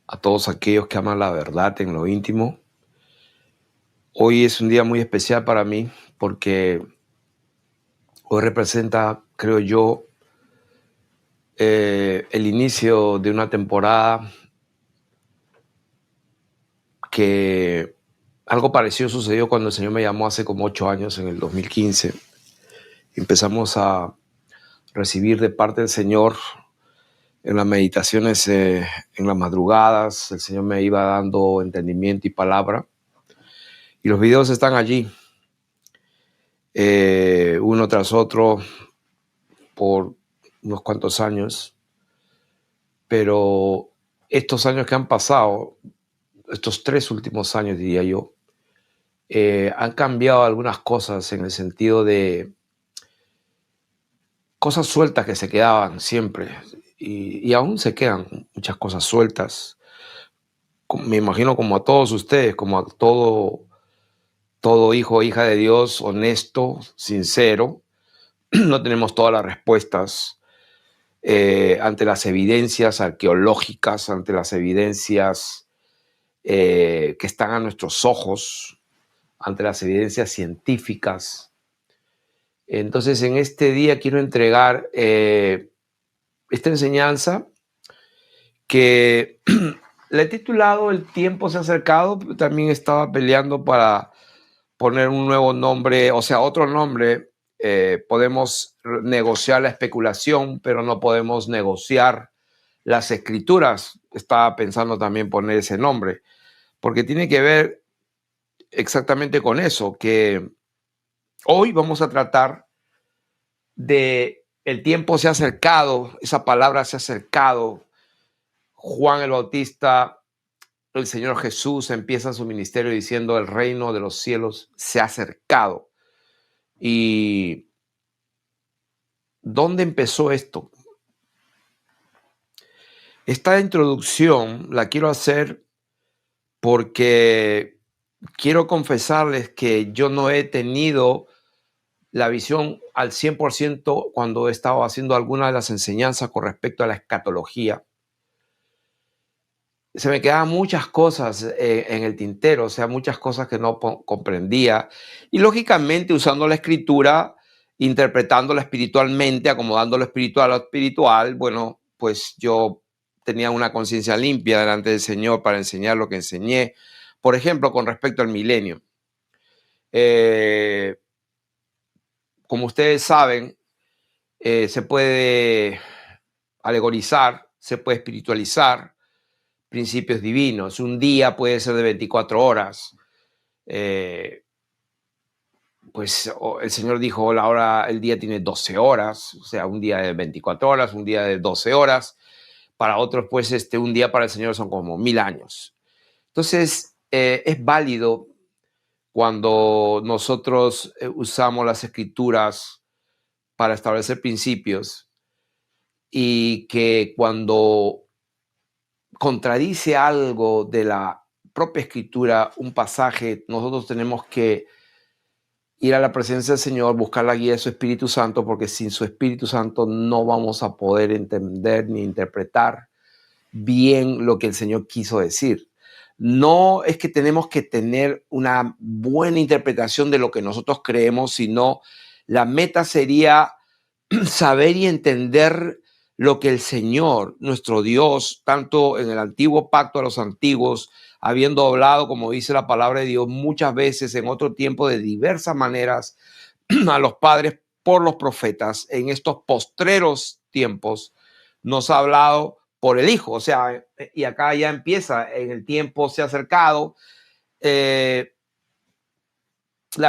a todos aquellos que aman la verdad en lo íntimo. Hoy es un día muy especial para mí porque hoy representa, creo yo, el inicio de una temporada que algo parecido sucedió cuando el Señor me llamó hace como 8 años, en el 2015. Empezamos a recibir de parte del Señor en las meditaciones, en las madrugadas. El Señor me iba dando entendimiento y palabra. Y los videos están allí, uno tras otro, por unos cuantos años. Pero estos años que han pasado, estos 3 últimos años, diría yo, han cambiado algunas cosas en el sentido de cosas sueltas que se quedaban siempre. Y aún se quedan muchas cosas sueltas. Me imagino como a todos ustedes, como a todo hijo o hija de Dios honesto, sincero. No tenemos todas las respuestas ante las evidencias arqueológicas, ante las evidencias que están a nuestros ojos, ante las evidencias científicas. Entonces, en este día quiero entregar esta enseñanza que le he titulado El tiempo se ha acercado. También estaba peleando para poner un nuevo nombre, o sea, otro nombre. Podemos negociar la especulación, pero no podemos negociar las escrituras. Estaba pensando también poner ese nombre, porque tiene que ver exactamente con eso, que hoy vamos a tratar de el tiempo se ha acercado, esa palabra se ha acercado. Juan el Bautista, el Señor Jesús empieza su ministerio diciendo el reino de los cielos se ha acercado. ¿Y dónde empezó esto? Esta introducción la quiero hacer porque quiero confesarles que yo no he tenido la visión al 100% cuando he estado haciendo alguna de las enseñanzas con respecto a la escatología. Se me quedaban muchas cosas en el tintero, o sea, muchas cosas que no comprendía. Y lógicamente usando la escritura, interpretándola espiritualmente, acomodando lo espiritual a lo espiritual, bueno, pues yo tenía una conciencia limpia delante del Señor para enseñar lo que enseñé. Por ejemplo, con respecto al milenio. Como ustedes saben, se puede alegorizar, se puede espiritualizar principios divinos. Un día puede ser de 24 horas. Pues el Señor dijo, el día tiene 12 horas, o sea, un día de 24 horas, un día de 12 horas. Para otros, pues, un día para el Señor son como 1000 años. Entonces, es válido cuando nosotros usamos las escrituras para establecer principios, y que cuando contradice algo de la propia escritura, un pasaje, nosotros tenemos que ir a la presencia del Señor, buscar la guía de su Espíritu Santo, porque sin su Espíritu Santo no vamos a poder entender ni interpretar bien lo que el Señor quiso decir. No es que tenemos que tener una buena interpretación de lo que nosotros creemos, sino la meta sería saber y entender lo que el Señor, nuestro Dios, tanto en el antiguo pacto a los antiguos, habiendo hablado, como dice la palabra de Dios, muchas veces en otro tiempo de diversas maneras a los padres por los profetas, en estos postreros tiempos nos ha hablado por el Hijo. O sea, y acá ya empieza, en el tiempo se ha acercado. La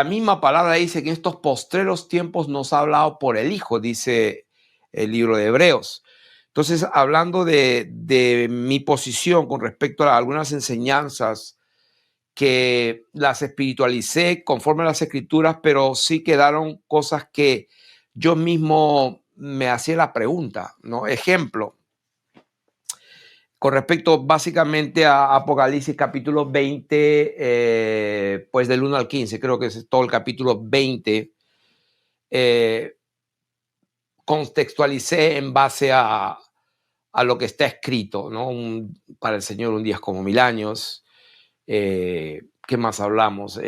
misma palabra dice que en estos postreros tiempos nos ha hablado por el Hijo, dice el libro de Hebreos. Entonces, hablando de mi posición con respecto a algunas enseñanzas que las espiritualicé conforme a las escrituras, pero sí quedaron cosas que yo mismo me hacía la pregunta, ¿no? Ejemplo, con respecto básicamente a Apocalipsis capítulo 20, pues del 1 al 15, creo que es todo el capítulo 20, contextualicé en base a a lo que está escrito, ¿no? Para el Señor un día es como 1000 años. ¿Qué más hablamos?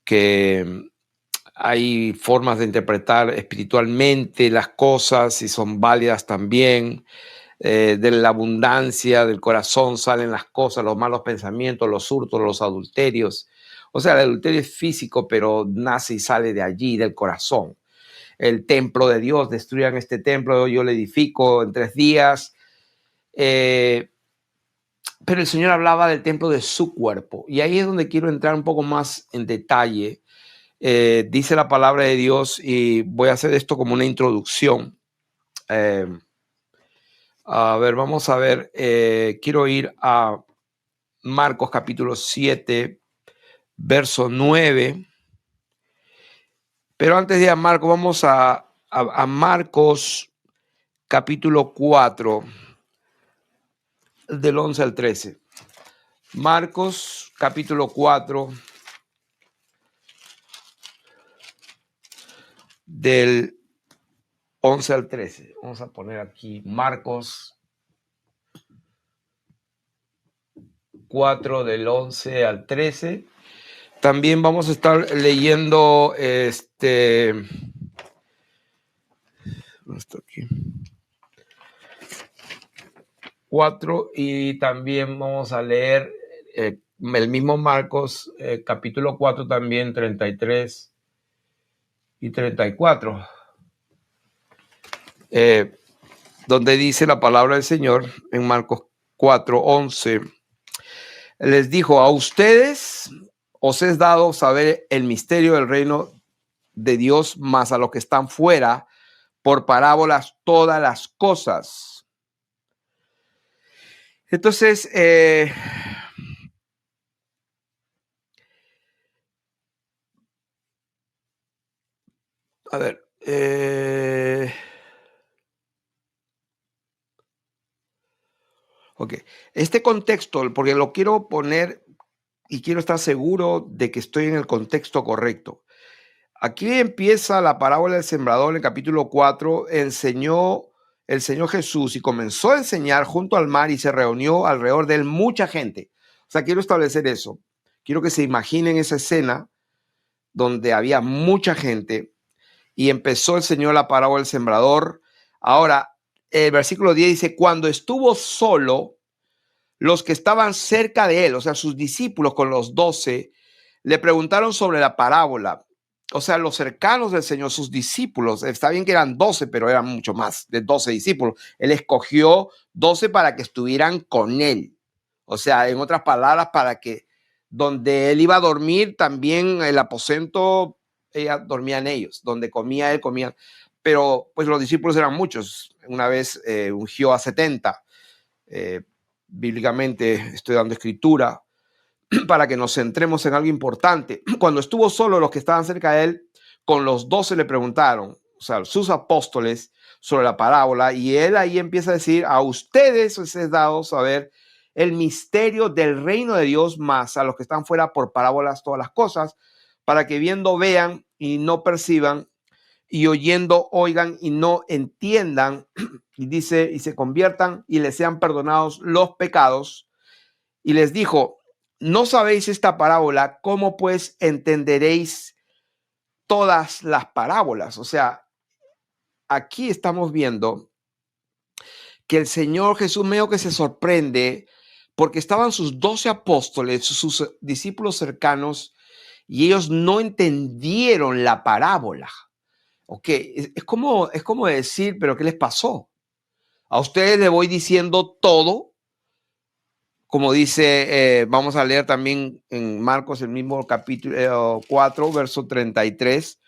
Que hay formas de interpretar espiritualmente las cosas y son válidas también. De la abundancia del corazón salen las cosas, los malos pensamientos, los hurtos, los adulterios. O sea, el adulterio es físico, pero nace y sale de allí, del corazón. El templo de Dios, destruyan este templo, yo lo edifico en 3 días. Pero el Señor hablaba del templo de su cuerpo. Y ahí es donde quiero entrar un poco más en detalle. Dice la palabra de Dios, y voy a hacer esto como una introducción. A ver, vamos a ver. Quiero ir a Marcos capítulo 7, verso 9. Pero antes de ir a Marcos, vamos a Marcos capítulo 4, del 11 al 13. Marcos capítulo 4, del 11 al 13. Vamos a poner aquí Marcos 4, del 11 al 13. También vamos a estar leyendo aquí 4, y también vamos a leer el mismo Marcos capítulo 4 también 33 y 34, donde dice la palabra del Señor en Marcos 4, 11. Les dijo: a ustedes os es dado saber el misterio del reino de Dios, mas a los que están fuera, por parábolas todas las cosas. Entonces, a ver, ok, este contexto, porque lo quiero poner y quiero estar seguro de que estoy en el contexto correcto. Aquí empieza la parábola del sembrador en el capítulo 4. Enseñó el Señor Jesús y comenzó a enseñar junto al mar, y se reunió alrededor de él mucha gente. O sea, quiero establecer eso. Quiero que se imaginen esa escena donde había mucha gente y empezó el Señor la parábola del sembrador. Ahora, el versículo 10 dice: cuando estuvo solo, los que estaban cerca de él, o sea, sus discípulos con los 12, le preguntaron sobre la parábola. O sea, los cercanos del Señor, sus discípulos, está bien que eran 12, pero eran mucho más de 12 discípulos. Él escogió 12 para que estuvieran con él. O sea, en otras palabras, para que donde él iba a dormir, también el aposento, ella dormía en ellos. Donde comía él, comían. Pero pues los discípulos eran muchos. Una vez ungió a 70. Bíblicamente estoy dando escritura para que nos centremos en algo importante. Cuando estuvo solo, los que estaban cerca de él, con los 12 le preguntaron, o sea, sus apóstoles, sobre la parábola, y él ahí empieza a decir: a ustedes os es dado saber el misterio del reino de Dios, más a los que están fuera por parábolas todas las cosas, para que viendo vean y no perciban, y oyendo oigan y no entiendan, y dice, y se conviertan y les sean perdonados los pecados. Y les dijo: ¿no sabéis esta parábola? ¿Cómo pues entenderéis todas las parábolas? O sea, aquí estamos viendo que el Señor Jesús medio que se sorprende, porque estaban sus 12 apóstoles, sus discípulos cercanos, y ellos no entendieron la parábola. Ok, es como decir: ¿pero qué les pasó? A ustedes les voy diciendo todo. Como dice, vamos a leer también en Marcos, el mismo capítulo 4, verso 33.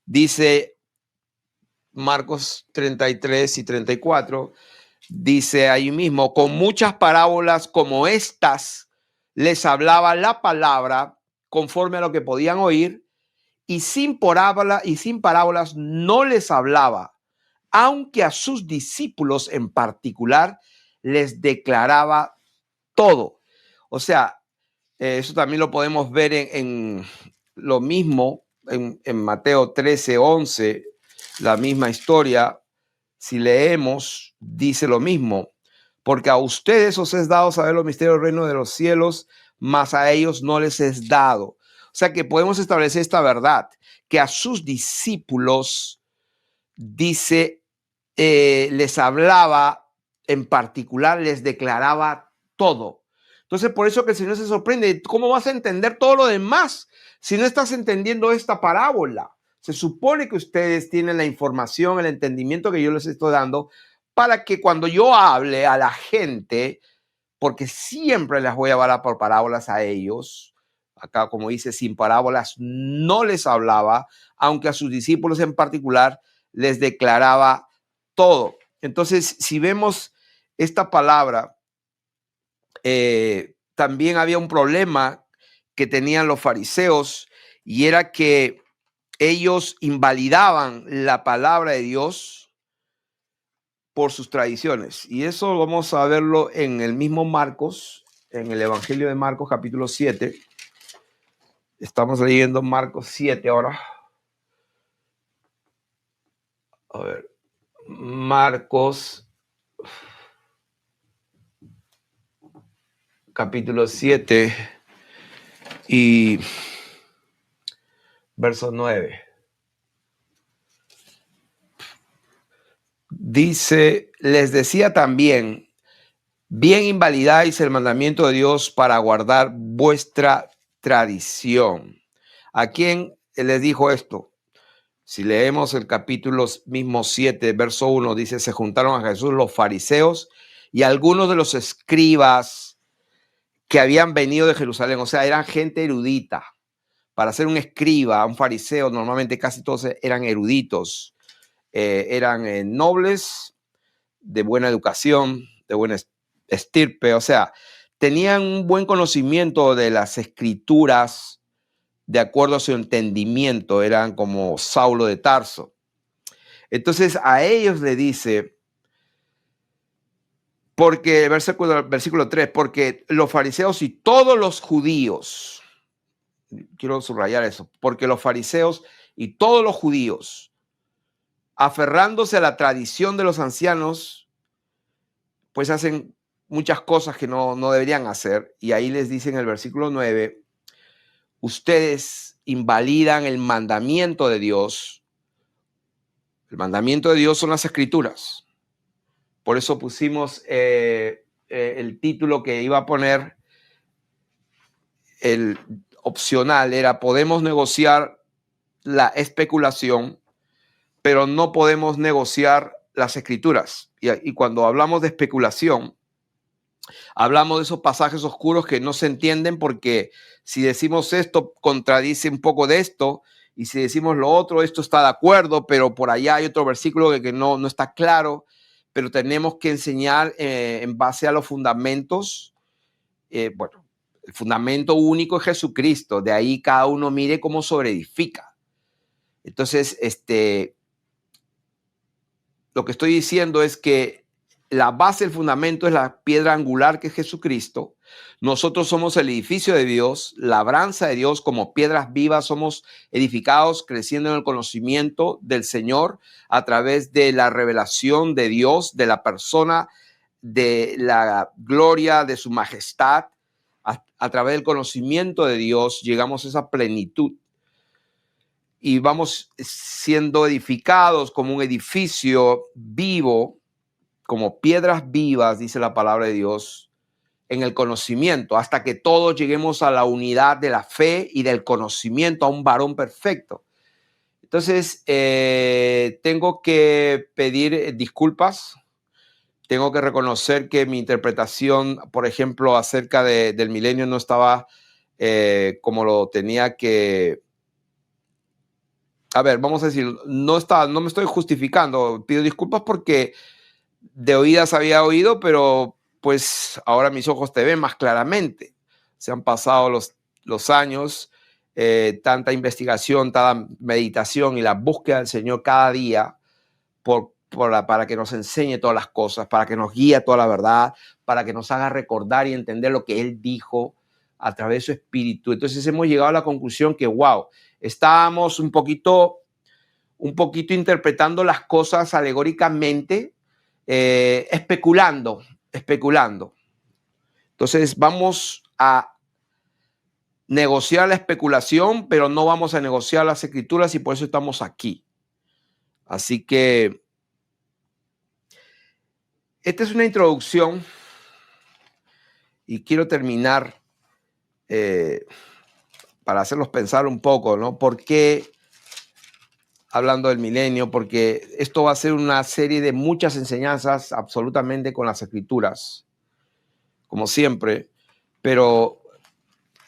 Dice Marcos 33 y 34. Dice ahí mismo: con muchas parábolas como estas les hablaba la palabra conforme a lo que podían oír, y sin parábolas no les hablaba, aunque a sus discípulos en particular les declaraba todo. O sea, eso también lo podemos ver en lo mismo en Mateo 13, 11, la misma historia. si leemos, dice lo mismo, porque a ustedes os es dado saber los misterios del reino de los cielos, mas a ellos no les es dado. O sea que podemos establecer esta verdad, que a sus discípulos, dice, les hablaba en particular, les declaraba todo. Entonces, por eso que el Señor se sorprende. ¿Cómo vas a entender todo lo demás si no estás entendiendo esta parábola? Se supone que ustedes tienen la información, el entendimiento que yo les estoy dando para que cuando yo hable a la gente, porque siempre les voy a hablar por parábolas a ellos, acá como dice, sin parábolas no les hablaba, aunque a sus discípulos en particular les declaraba todo. Entonces, si vemos esta palabra, también había un problema que tenían los fariseos, y era que ellos invalidaban la palabra de Dios por sus tradiciones. Y eso vamos a verlo en el mismo Marcos, en el Evangelio de Marcos, capítulo 7. Estamos leyendo Marcos 7 ahora. A ver, Marcos, capítulo 7 y verso 9. Dice, les decía también, bien invalidáis el mandamiento de Dios para guardar vuestra tradición. ¿A quién les dijo esto? Si leemos el capítulo mismo 7, verso 1, dice, se juntaron a Jesús los fariseos y algunos de los escribas que habían venido de Jerusalén. O sea, eran gente erudita. Para ser un escriba, un fariseo, normalmente casi todos eran eruditos. Eran nobles, de buena educación, de buena estirpe. O sea, tenían un buen conocimiento de las escrituras de acuerdo a su entendimiento. Eran como Saulo de Tarso. Entonces a ellos le dice, porque el versículo 3, porque los fariseos y todos los judíos, quiero subrayar eso, porque los fariseos y todos los judíos, aferrándose a la tradición de los ancianos, pues hacen muchas cosas que no deberían hacer. Y ahí les dice en el versículo 9, ustedes invalidan el mandamiento de Dios. El mandamiento de Dios son las escrituras. Por eso pusimos el título que iba a poner, el opcional, era podemos negociar la especulación, pero no podemos negociar las escrituras. Y cuando hablamos de especulación, hablamos de esos pasajes oscuros que no se entienden, porque si decimos esto, contradice un poco de esto, y si decimos lo otro, esto está de acuerdo, pero por allá hay otro versículo que no está claro. Pero tenemos que enseñar en base a los fundamentos. Bueno, el fundamento único es Jesucristo. De ahí cada uno mire cómo sobreedifica. Entonces, lo que estoy diciendo es que la base, el fundamento es la piedra angular que es Jesucristo. Nosotros somos el edificio de Dios, labranza de Dios, como piedras vivas somos edificados, creciendo en el conocimiento del Señor a través de la revelación de Dios, de la persona, de la gloria de su majestad. A través del conocimiento de Dios llegamos a esa plenitud y vamos siendo edificados como un edificio vivo, como piedras vivas, dice la palabra de Dios, en el conocimiento, hasta que todos lleguemos a la unidad de la fe y del conocimiento, a un varón perfecto. Entonces, tengo que pedir disculpas. Tengo que reconocer que mi interpretación, por ejemplo, acerca del milenio no estaba como lo tenía que. A ver, vamos a decir, no me estoy justificando. Pido disculpas porque de oídas había oído, pero pues ahora mis ojos te ven más claramente. Se han pasado los años, tanta investigación, tanta meditación y la búsqueda del Señor cada día para que nos enseñe todas las cosas, para que nos guíe a toda la verdad, para que nos haga recordar y entender lo que Él dijo a través de su espíritu. Entonces hemos llegado a la conclusión que, wow, estábamos un poquito un poquito interpretando las cosas alegóricamente, especulando. Entonces vamos a negociar la especulación, pero no vamos a negociar las escrituras y por eso estamos aquí. Así que esta es una introducción y quiero terminar para hacerlos pensar un poco, ¿no? ¿Por qué hablando del milenio? Porque esto va a ser una serie de muchas enseñanzas absolutamente con las escrituras, como siempre, pero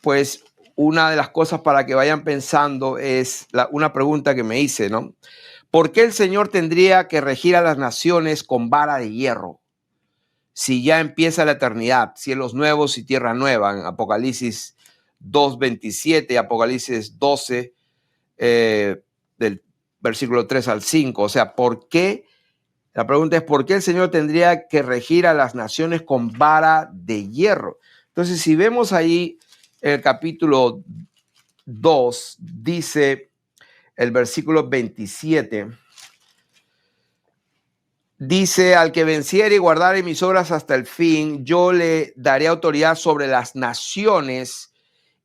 pues una de las cosas para que vayan pensando es una pregunta que me hice, ¿no? ¿Por qué el Señor tendría que regir a las naciones con vara de hierro? Si ya empieza la eternidad, cielos nuevos y tierra nueva, en Apocalipsis 2:27, Apocalipsis 12, del versículo 3 al 5. O sea, ¿por qué? La pregunta es, ¿por qué el Señor tendría que regir a las naciones con vara de hierro? Entonces, si vemos ahí el capítulo 2, dice el versículo 27, dice, al que venciere y guardare mis obras hasta el fin, yo le daré autoridad sobre las naciones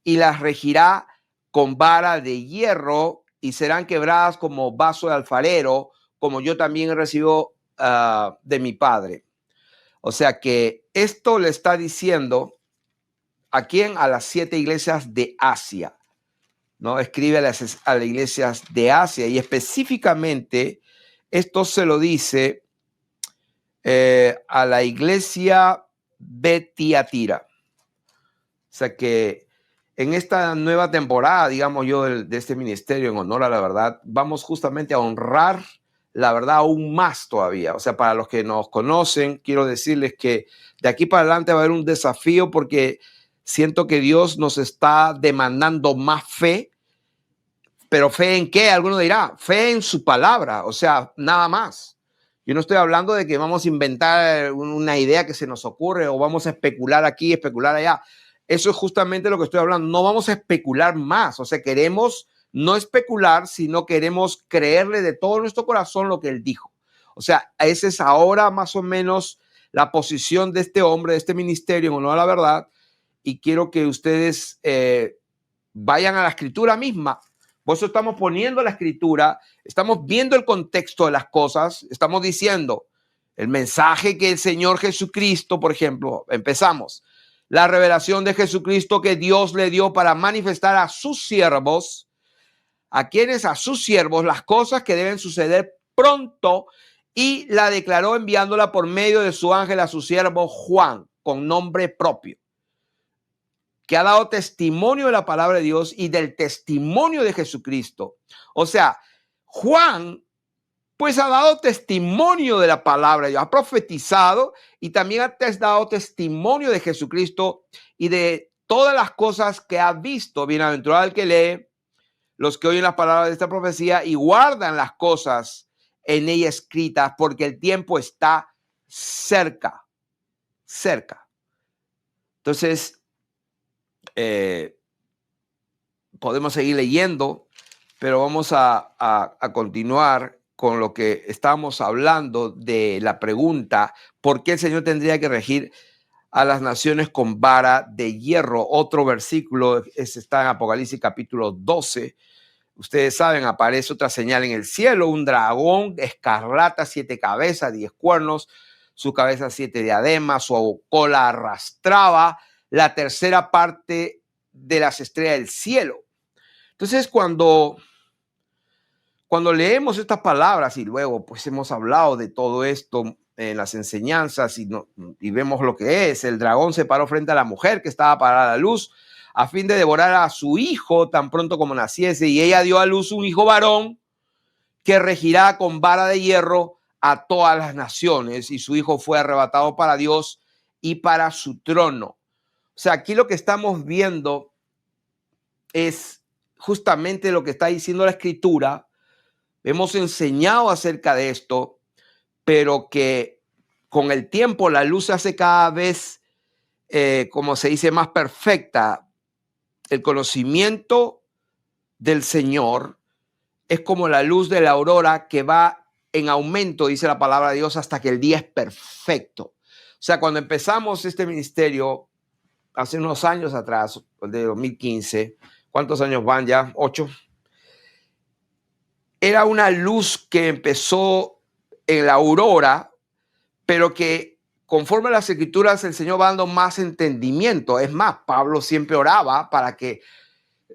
y las regirá con vara de hierro y serán quebradas como vaso de alfarero, como yo también he recibido de mi Padre. O sea que esto le está diciendo a quién, a las 7 iglesias de Asia, ¿no? Escribe a las iglesias de Asia y específicamente esto se lo dice a la iglesia de Tiatira. O sea que en esta nueva temporada, digamos yo, de este ministerio en honor a la verdad, vamos justamente a honrar la verdad aún más todavía. O sea, para los que nos conocen, quiero decirles que de aquí para adelante va a haber un desafío porque siento que Dios nos está demandando más fe. ¿Pero fe en qué? Alguno dirá, fe en su palabra, o sea, nada más. Yo no estoy hablando de que vamos a inventar una idea que se nos ocurre o vamos a especular aquí, especular allá. Eso es justamente lo que estoy hablando. No vamos a especular más. O sea, queremos no especular, sino queremos creerle de todo nuestro corazón lo que él dijo. O sea, esa es ahora más o menos la posición de este hombre, de este ministerio en honor a la verdad. Y quiero que ustedes vayan a la escritura misma. Por eso estamos poniendo la escritura, estamos viendo el contexto de las cosas, estamos diciendo el mensaje que el Señor Jesucristo, por ejemplo, empezamos, la revelación de Jesucristo que Dios le dio para manifestar a sus siervos, a quienes, a sus siervos, las cosas que deben suceder pronto, y la declaró enviándola por medio de su ángel a su siervo Juan, con nombre propio, que ha dado testimonio de la palabra de Dios y del testimonio de Jesucristo. O sea, Juan, pues ha dado testimonio de la palabra de Dios, ha profetizado y también ha dado testimonio de Jesucristo y de todas las cosas que ha visto. Bienaventurado el que lee, los que oyen las palabras de esta profecía y guardan las cosas en ella escritas, porque el tiempo está cerca. Entonces, podemos seguir leyendo, pero vamos a continuar con lo que estamos hablando de la pregunta, ¿por qué el Señor tendría que regir a las naciones con vara de hierro? Otro versículo está en Apocalipsis capítulo 12. Ustedes saben, aparece otra señal en el cielo, un dragón escarlata, 7 cabezas, 10 cuernos, su cabeza 7 diademas, su cola arrastraba la tercera parte de las estrellas del cielo. Entonces, cuando leemos estas palabras y luego pues hemos hablado de todo esto en las enseñanzas y vemos lo que es, el dragón se paró frente a la mujer que estaba parada a la luz a fin de devorar a su hijo tan pronto como naciese, y ella dio a luz un hijo varón que regirá con vara de hierro a todas las naciones, y su hijo fue arrebatado para Dios y para su trono. O sea, aquí lo que estamos viendo es justamente lo que está diciendo la escritura. Hemos enseñado acerca de esto, pero que con el tiempo la luz se hace cada vez, como se dice, más perfecta. El conocimiento del Señor es como la luz de la aurora que va en aumento, dice la palabra de Dios, hasta que el día es perfecto. O sea, cuando empezamos este ministerio, hace unos años atrás, de 2015, ¿cuántos años van ya? 8. Era una luz que empezó en la aurora, pero que conforme a las escrituras el Señor va dando más entendimiento. Es más, Pablo siempre oraba para que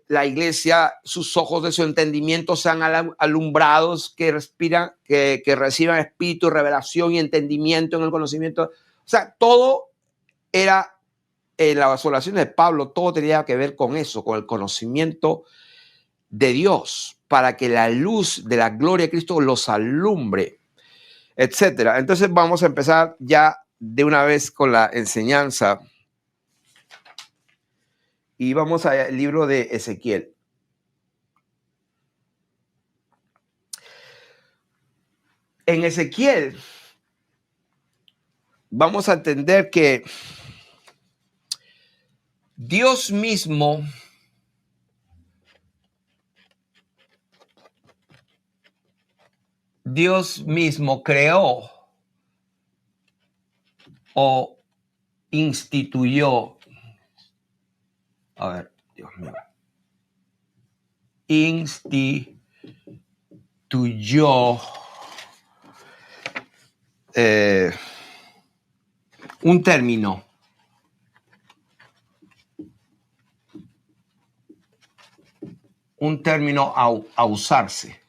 la iglesia, sus ojos de su entendimiento sean alumbrados, que respiran, que reciban espíritu, revelación y entendimiento en el conocimiento. O sea, todo era, en las oraciones de Pablo, todo tenía que ver con eso, con el conocimiento de Dios, para que la luz de la gloria de Cristo los alumbre, etcétera. Entonces vamos a empezar ya de una vez con la enseñanza y vamos al libro de Ezequiel. En Ezequiel vamos a entender que Dios mismo creó o instituyó, a ver, Dios mío, instituyó un término a usarse.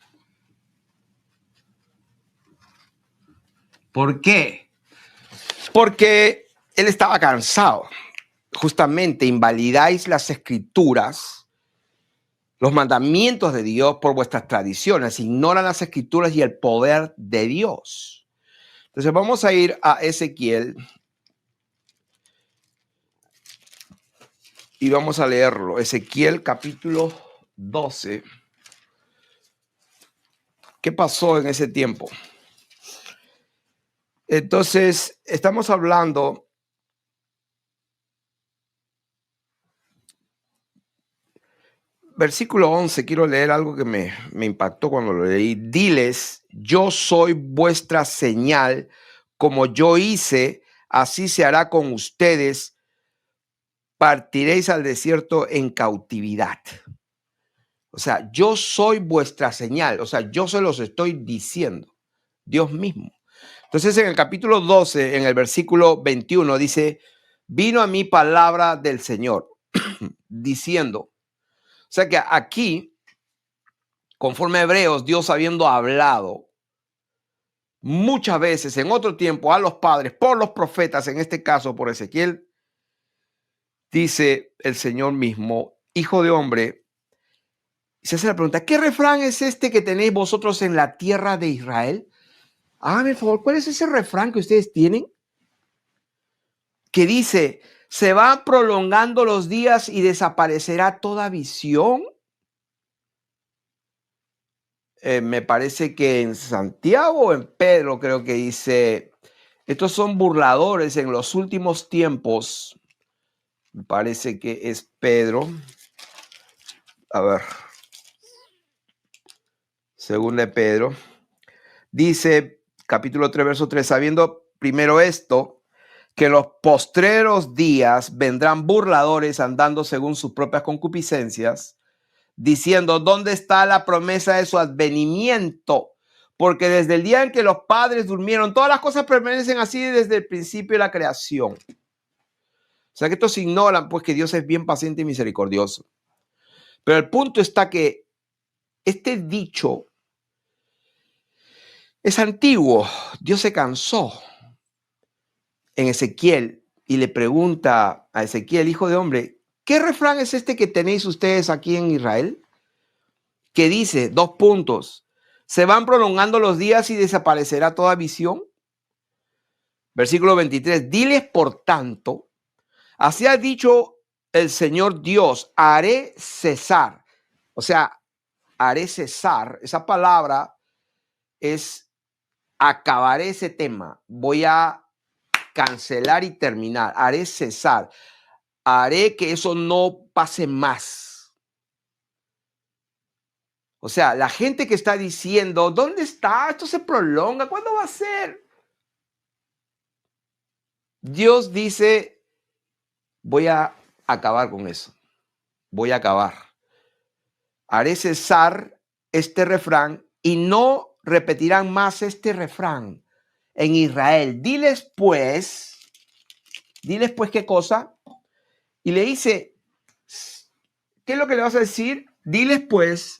¿Por qué? Porque él estaba cansado. Justamente invalidáis las escrituras, los mandamientos de Dios por vuestras tradiciones, ignoran las escrituras y el poder de Dios. Entonces vamos a ir a Ezequiel y vamos a leerlo. Ezequiel capítulo 12. ¿Qué pasó en ese tiempo? Entonces, estamos hablando versículo 11, quiero leer algo que me impactó cuando lo leí. Diles, yo soy vuestra señal, como yo hice, así se hará con ustedes, partiréis al desierto en cautividad. O sea, yo soy vuestra señal, o sea, yo se los estoy diciendo, Dios mismo. Entonces, en el capítulo 12, en el versículo 21, dice, vino a mí palabra del Señor, diciendo, o sea que aquí, conforme a Hebreos, Dios habiendo hablado muchas veces en otro tiempo a los padres, por los profetas, en este caso por Ezequiel, dice el Señor mismo, hijo de hombre, se hace la pregunta, ¿qué refrán es este que tenéis vosotros en la tierra de Israel? Háganme el favor, ¿cuál es ese refrán que ustedes tienen? Que dice, se van prolongando los días y desaparecerá toda visión. Me parece que en Santiago o en Pedro creo que dice, estos son burladores en los últimos tiempos. Me parece que es Pedro. A ver. Según de Pedro. Dice, capítulo 3, verso 3, sabiendo primero esto, que en los postreros días vendrán burladores andando según sus propias concupiscencias, diciendo, ¿dónde está la promesa de su advenimiento? Porque desde el día en que los padres durmieron, todas las cosas permanecen así desde el principio de la creación. O sea que estos ignoran pues que Dios es bien paciente y misericordioso. Pero el punto está que este dicho es antiguo. Dios se cansó en Ezequiel y le pregunta a Ezequiel, hijo de hombre, ¿qué refrán es este que tenéis ustedes aquí en Israel? Que dice, 2 puntos, se van prolongando los días y desaparecerá toda visión. Versículo 23, diles por tanto, así ha dicho el Señor Dios, haré cesar. O sea, haré cesar, esa palabra es acabaré ese tema, voy a cancelar y terminar, haré cesar, haré que eso no pase más. O sea, la gente que está diciendo, ¿dónde está? Esto se prolonga, ¿cuándo va a ser? Dios dice, voy a acabar con eso, voy a acabar. Haré cesar este refrán y no repetirán más este refrán en Israel. Diles pues, ¿qué cosa? Y le dice, ¿qué es lo que le vas a decir? Diles pues,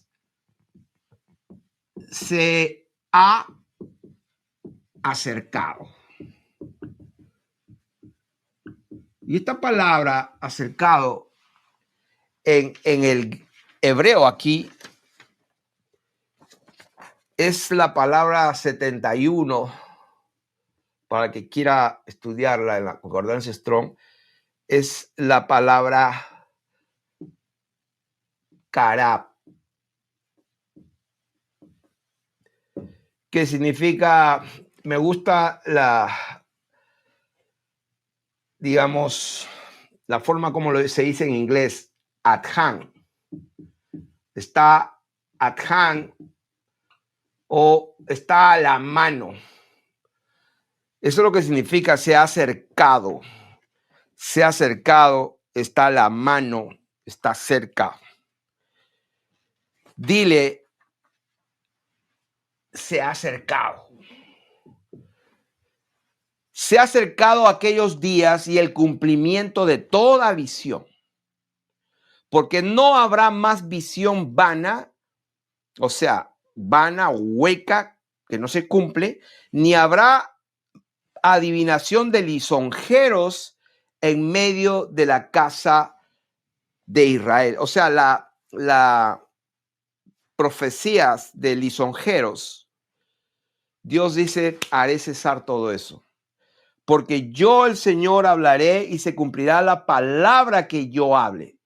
se ha acercado. Y esta palabra acercado en el hebreo aquí es la palabra 71, para el que quiera estudiarla en la concordancia Strong, es la palabra karab, que significa, me gusta digamos, la forma como se dice en inglés, at hand. Está at hand o está a la mano. Eso es lo que significa se ha acercado. Se ha acercado, está a la mano, está cerca. Dile, se ha acercado. Se ha acercado aquellos días y el cumplimiento de toda visión. Porque no habrá más visión vana, o sea, vana o hueca, que no se cumple, ni habrá adivinación de lisonjeros en medio de la casa de Israel. O sea, la profecías de lisonjeros, Dios dice, haré cesar todo eso. Porque yo, el Señor, hablaré y se cumplirá la palabra que yo hable.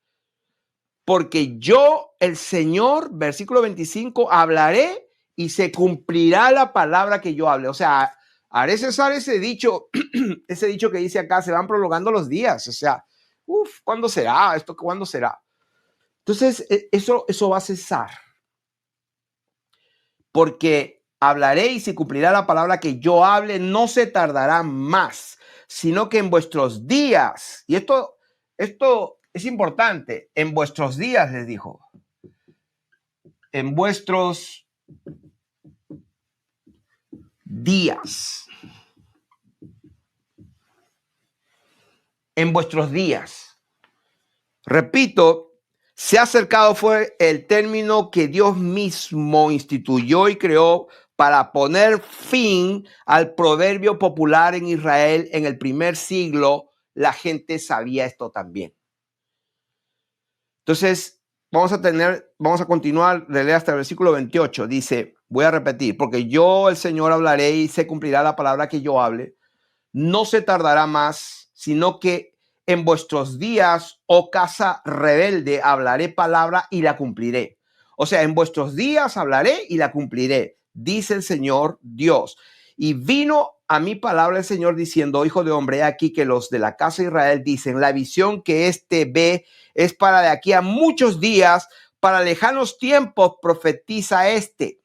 Porque yo, el Señor, versículo 25, hablaré y se cumplirá la palabra que yo hable. O sea, haré cesar ese dicho, ese dicho que dice acá, se van prolongando los días. O sea, ¿cuándo será? ¿Esto cuándo será? Entonces, eso va a cesar. Porque hablaré y se cumplirá la palabra que yo hable, no se tardará más, sino que en vuestros días, y esto es importante, en vuestros días les dijo, en vuestros días, en vuestros días. Repito, se ha acercado fue el término que Dios mismo instituyó y creó para poner fin al proverbio popular en Israel en el primer siglo. La gente sabía esto también. Entonces, vamos a continuar, leer hasta el versículo 28. Dice, voy a repetir, porque yo, el Señor, hablaré y se cumplirá la palabra que yo hable. No se tardará más, sino que en vuestros días, oh casa rebelde, hablaré palabra y la cumpliré. O sea, en vuestros días hablaré y la cumpliré, dice el Señor Dios. Y vino a mi palabra el Señor diciendo, hijo de hombre, aquí que los de la casa de Israel dicen, la visión que éste ve es para de aquí a muchos días, para lejanos tiempos profetiza este.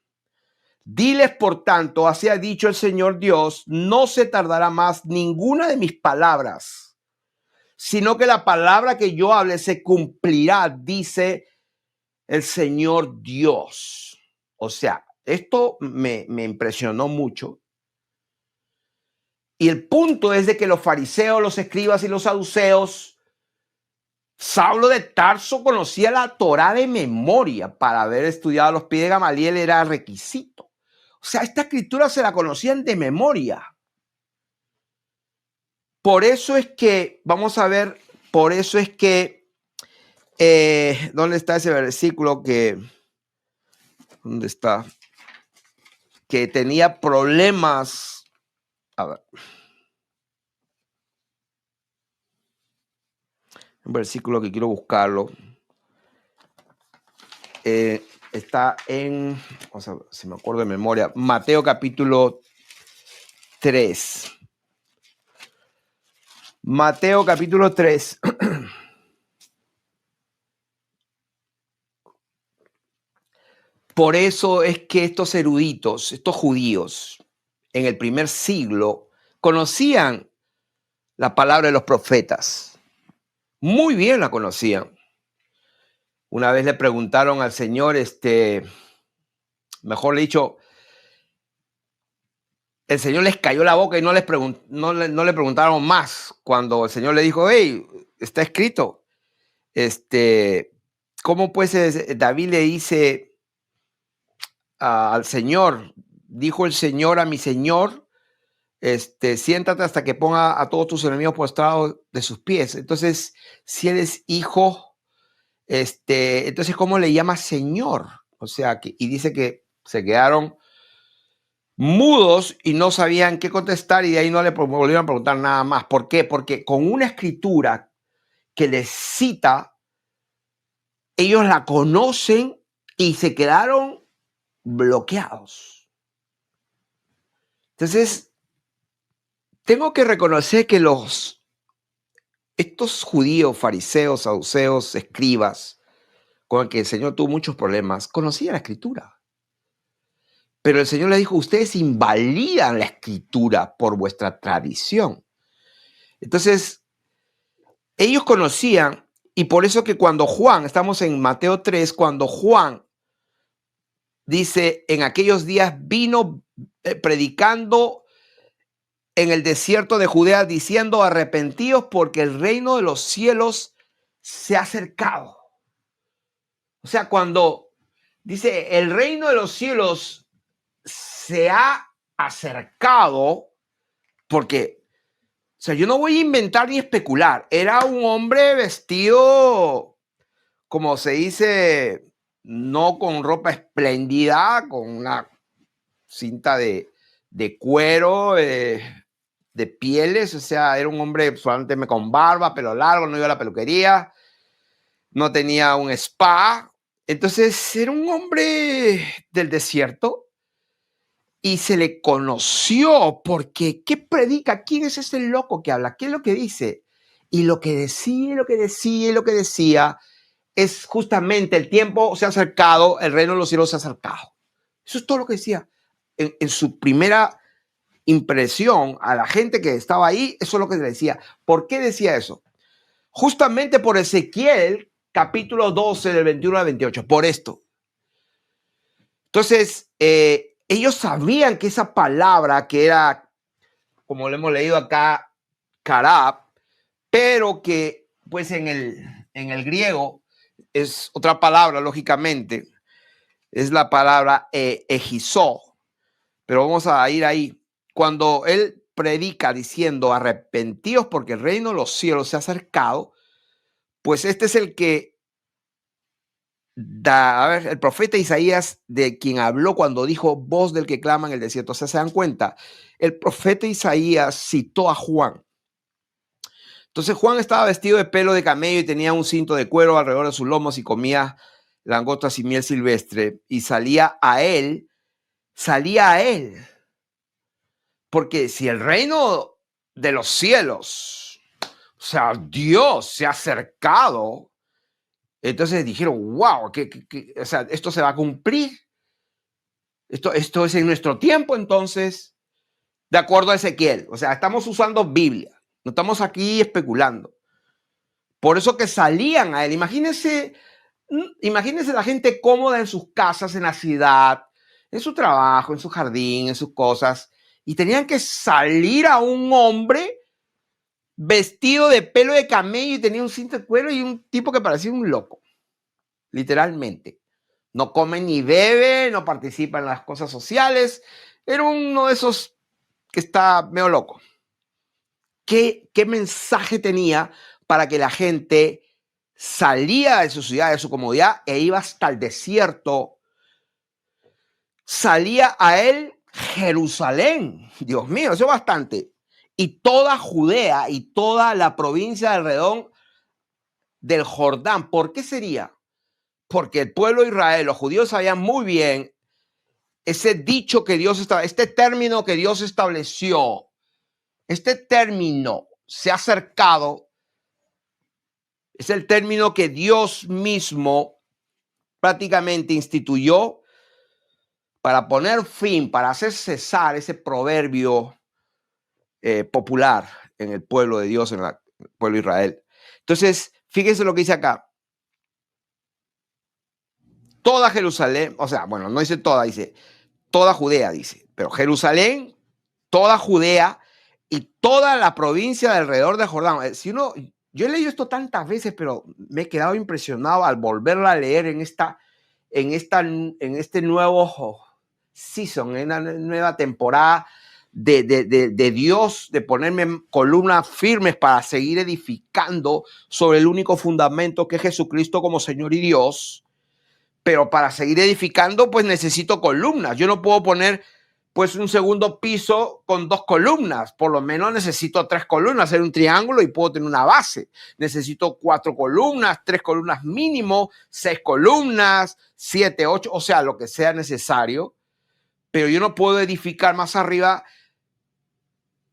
Diles, por tanto, así ha dicho el Señor Dios, no se tardará más ninguna de mis palabras, sino que la palabra que yo hable se cumplirá, dice el Señor Dios. O sea, esto me impresionó mucho. Y el punto es de que los fariseos, los escribas y los saduceos, Saulo de Tarso conocía la Torá de memoria. Para haber estudiado a los pies de Gamaliel era requisito. O sea, esta escritura se la conocían de memoria. Por eso es que, vamos a ver, por eso es que, ¿dónde está ese versículo dónde está? Que tenía problemas. A ver. Un versículo que quiero buscarlo. Está en, vamos a ver, si me acuerdo de memoria, Mateo capítulo 3. Mateo capítulo 3. Por eso es que estos eruditos, estos judíos, en el primer siglo, conocían la palabra de los profetas. Muy bien la conocían. Una vez le preguntaron al Señor, mejor dicho, el Señor les cayó la boca y no le preguntaron más. Cuando el Señor le dijo, hey, está escrito, ¿cómo pues David le dice al Señor, dijo el Señor a mi Señor, siéntate hasta que ponga a todos tus enemigos postrados de sus pies? Entonces, si él es hijo, entonces, ¿cómo le llama Señor? O sea, y dice que se quedaron mudos y no sabían qué contestar, y de ahí no le volvieron a preguntar nada más. ¿Por qué? Porque con una escritura que les cita, ellos la conocen y se quedaron bloqueados. Entonces, tengo que reconocer que estos judíos, fariseos, saduceos, escribas, con el que el Señor tuvo muchos problemas, conocían la escritura. Pero el Señor les dijo, ustedes invalidan la escritura por vuestra tradición. Entonces, ellos conocían, y por eso que cuando Juan, estamos en Mateo 3, cuando Juan dice, en aquellos días vino predicando en el desierto de Judea, diciendo, arrepentíos porque el reino de los cielos se ha acercado. O sea, cuando dice, el reino de los cielos se ha acercado, porque, o sea, yo no voy a inventar ni especular. Era un hombre vestido, como se dice, no con ropa espléndida, con una cinta de cuero, de pieles. O sea, era un hombre solamente con barba, pelo largo, no iba a la peluquería, no tenía un spa. Entonces, era un hombre del desierto. Y se le conoció porque, ¿qué predica? ¿Quién es ese loco que habla? ¿Qué es lo que dice? Y lo que decía, lo que decía, lo que decía es justamente el tiempo se ha acercado, el reino de los cielos se ha acercado. Eso es todo lo que decía. En su primera impresión a la gente que estaba ahí, eso es lo que le decía. ¿Por qué decía eso? Justamente por Ezequiel, capítulo 12, del 21 al 28, por esto. Entonces, ellos sabían que esa palabra que era, como lo hemos leído acá, karab, pero que pues en el griego es otra palabra, lógicamente, es la palabra ejizó, pero vamos a ir ahí. Cuando él predica diciendo, arrepentíos porque el reino de los cielos se ha acercado, pues este es el que el profeta Isaías, de quien habló cuando dijo, voz del que clama en el desierto. O sea, se dan cuenta, el profeta Isaías citó a Juan. Entonces Juan estaba vestido de pelo de camello y tenía un cinto de cuero alrededor de sus lomos y comía langostas y miel silvestre, y salía a él. Porque si el reino de los cielos, o sea, Dios se ha acercado, entonces dijeron, wow, o sea, esto se va a cumplir. Esto es en nuestro tiempo, entonces, de acuerdo a Ezequiel. O sea, estamos usando Biblia, no estamos aquí especulando. Por eso que salían a él. Imagínense la gente cómoda en sus casas, en la ciudad, en su trabajo, en su jardín, en sus cosas, y tenían que salir a un hombre vestido de pelo de camello y tenía un cinto de cuero y un tipo que parecía un loco, literalmente. No come ni bebe, no participa en las cosas sociales. Era uno de esos que está medio loco. ¿Qué mensaje tenía para que la gente salía de su ciudad, de su comodidad, e iba hasta el desierto? Salía a él Jerusalén. Dios mío, eso es bastante. Y toda Judea y toda la provincia de alrededor del Jordán. ¿Por qué sería? Porque el pueblo de Israel, los judíos sabían muy bien ese dicho que Dios estableció, este término que Dios estableció, este término se ha acercado, es el término que Dios mismo prácticamente instituyó para poner fin, para hacer cesar ese proverbio popular en el pueblo de Dios, en el pueblo de Israel. Entonces, fíjense lo que dice acá. Toda Jerusalén, o sea, bueno, no dice toda, dice toda Judea, dice, pero Jerusalén, toda Judea y toda la provincia de alrededor de Jordán. Si uno, yo he leído esto tantas veces, pero me he quedado impresionado al volverla a leer en este nuevo season, en una nueva temporada de Dios, de ponerme columnas firmes para seguir edificando sobre el único fundamento que es Jesucristo como Señor y Dios. Pero para seguir edificando, pues necesito columnas. Yo no puedo poner pues un segundo piso con 2 columnas. Por lo menos necesito 3 columnas, hacer un triángulo y puedo tener una base. Necesito 4 columnas, 3 columnas mínimo, 6 columnas, 7, 8, o sea, lo que sea necesario. Pero yo no puedo edificar más arriba,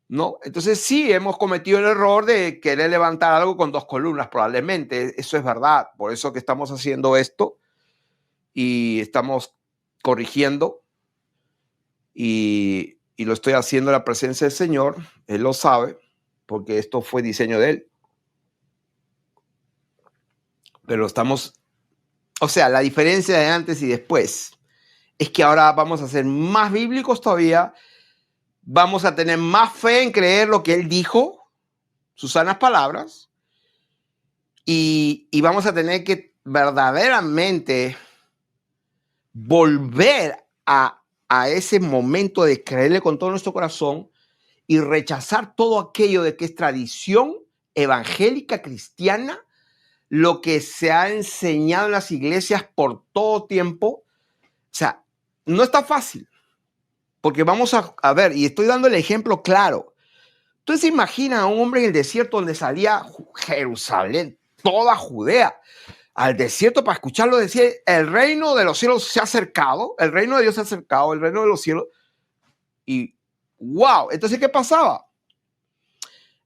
¿no? Entonces sí, hemos cometido el error de querer levantar algo con 2 columnas, probablemente. Eso es verdad. Por eso que estamos haciendo esto y estamos corrigiendo y lo estoy haciendo en la presencia del Señor. Él lo sabe porque esto fue diseño de Él. Pero estamos, o sea, la diferencia de antes y después es que ahora vamos a ser más bíblicos todavía, vamos a tener más fe en creer lo que Él dijo, sus sanas palabras, y vamos a tener que verdaderamente volver a ese momento de creerle con todo nuestro corazón y rechazar todo aquello de que es tradición evangélica cristiana, lo que se ha enseñado en las iglesias por todo tiempo. O sea, no está fácil, porque vamos a ver, y estoy dando el ejemplo claro. Entonces imagina a un hombre en el desierto donde salía Jerusalén, toda Judea, al desierto para escucharlo decir, el reino de los cielos se ha acercado, el reino de Dios se ha acercado, el reino de los cielos. Y wow, entonces ¿qué pasaba?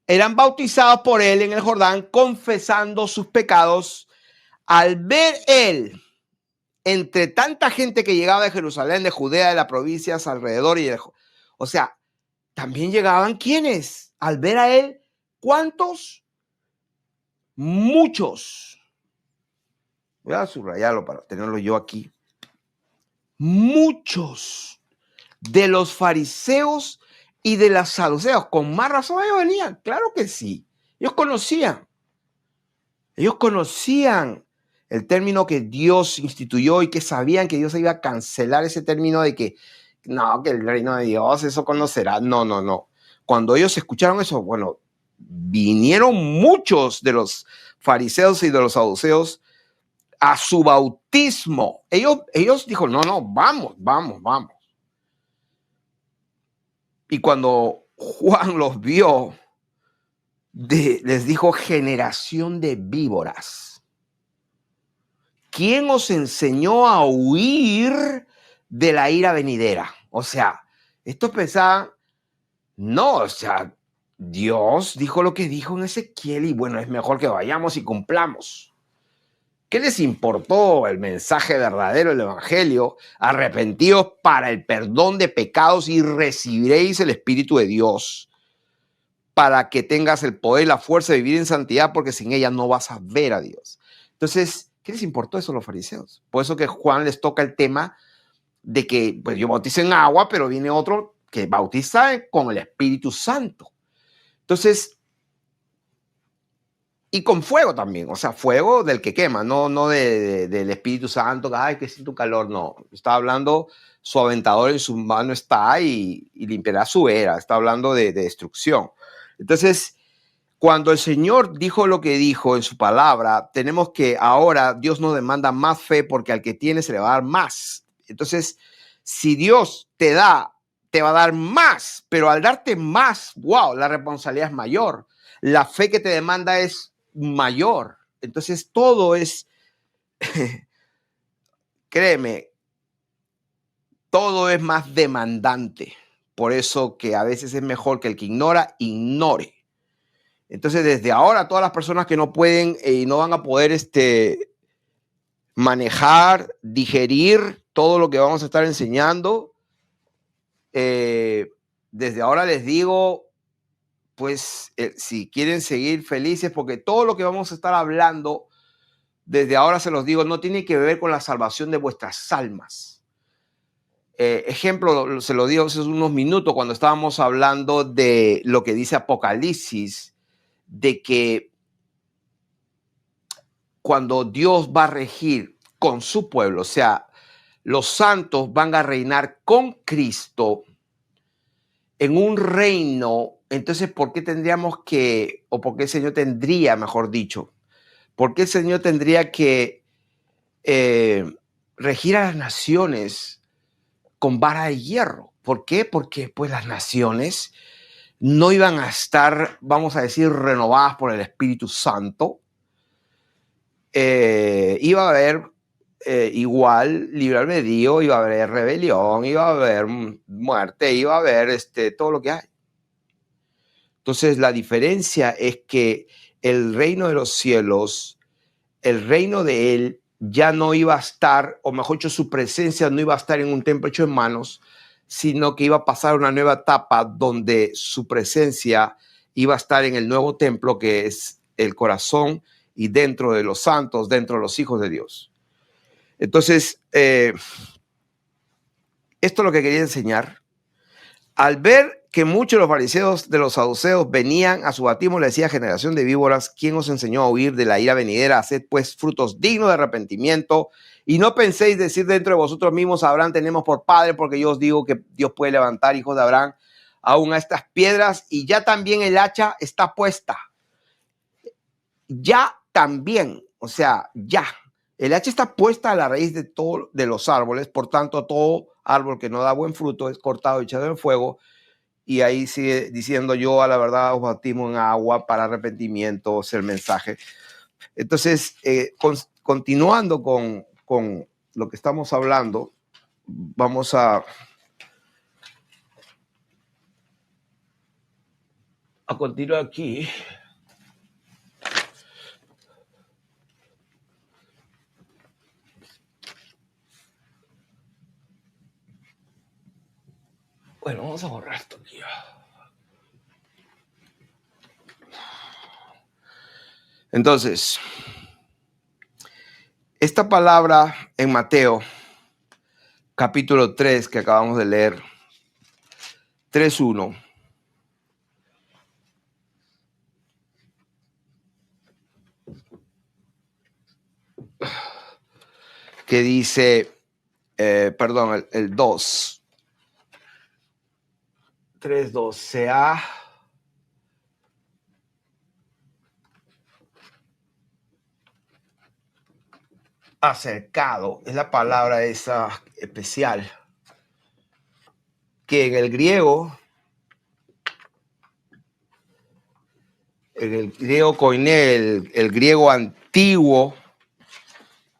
Eran bautizados por él en el Jordán, confesando sus pecados. Al ver él, entre tanta gente que llegaba de Jerusalén, de Judea, de las provincias alrededor, o sea, también llegaban ¿quiénes? Al ver a él, ¿cuántos? Muchos. Voy a subrayarlo para tenerlo yo aquí. Muchos de los fariseos y de los saduceos. Con más razón ellos venían. Claro que sí. Ellos conocían el término que Dios instituyó y que sabían que Dios iba a cancelar ese término de que no, que el reino de Dios, eso conocerá. No. Cuando ellos escucharon eso, bueno, vinieron muchos de los fariseos y de los saduceos a su bautismo. Ellos dijo, no, vamos. Y cuando Juan los vio, les dijo, generación de víboras. ¿Quién os enseñó a huir de la ira venidera? O sea, estos pensaban, no, o sea, Dios dijo lo que dijo en Ezequiel y bueno, es mejor que vayamos y cumplamos. ¿Qué les importó el mensaje verdadero, el evangelio? Arrepentíos para el perdón de pecados y recibiréis el Espíritu de Dios para que tengas el poder y la fuerza de vivir en santidad, porque sin ella no vas a ver a Dios. Entonces, ¿qué les importó eso a los fariseos? Por eso que Juan les toca el tema de que, pues yo bautizo en agua, pero viene otro que bautiza con el Espíritu Santo. Entonces, y con fuego también, o sea, fuego del que quema, no del Espíritu Santo, ay, que siento calor, no. Está hablando, su aventador en su mano está y limpiará su era, está hablando de destrucción. Entonces, cuando el Señor dijo lo que dijo en su palabra, tenemos que ahora Dios nos demanda más fe porque al que tiene se le va a dar más. Entonces, si Dios te da, te va a dar más, pero al darte más, wow, la responsabilidad es mayor. La fe que te demanda es mayor. Entonces todo es, créeme, todo es más demandante. Por eso que a veces es mejor que el que ignora, ignore. Entonces desde ahora todas las personas que no pueden y no van a poder manejar, digerir todo lo que vamos a estar enseñando. Desde ahora les digo, pues, si quieren seguir felices, porque todo lo que vamos a estar hablando, desde ahora se los digo, no tiene que ver con la salvación de vuestras almas. Ejemplo, se lo digo hace unos minutos cuando estábamos hablando de lo que dice Apocalipsis, de que cuando Dios va a regir con su pueblo, o sea, los santos van a reinar con Cristo en un reino. Entonces, ¿por qué tendríamos que, o por qué el Señor tendría, mejor dicho, por qué el Señor tendría que regir a las naciones con vara de hierro? ¿Por qué? Porque pues las naciones no iban a estar, vamos a decir, renovadas por el Espíritu Santo. Iba a haber igual libre albedrío, iba a haber rebelión, iba a haber muerte, iba a haber todo lo que hay. Entonces la diferencia es que el reino de los cielos, el reino de él ya no iba a estar, o mejor dicho, su presencia no iba a estar en un templo hecho en manos, sino que iba a pasar una nueva etapa donde su presencia iba a estar en el nuevo templo, que es el corazón y dentro de los santos, dentro de los hijos de Dios. Entonces, esto es lo que quería enseñar. Al ver que muchos de los fariseos de los saduceos venían a su bautismo, le decía: generación de víboras, ¿quién os enseñó a huir de la ira venidera? Haced pues frutos dignos de arrepentimiento, y no penséis decir dentro de vosotros mismos: Abraham tenemos por padre, porque yo os digo que Dios puede levantar hijos de Abraham aún a estas piedras, y ya también el hacha está puesta. Ya también, o sea, ya. El hacha está puesta a la raíz de todos de los árboles, por tanto, todo árbol que no da buen fruto es cortado y echado en fuego. Y ahí sigue diciendo: yo a la verdad os bautismo en agua para arrepentimiento, es el mensaje. Entonces, continuando con lo que estamos hablando, vamos a continuar aquí. Bueno, vamos a borrar esto aquí. Entonces, esta palabra en Mateo, capítulo 3, que acabamos de leer, 3:1, que dice, perdón, el 2, 3:2, se ha acercado, es la palabra esa especial, que en el griego koiné, el griego antiguo,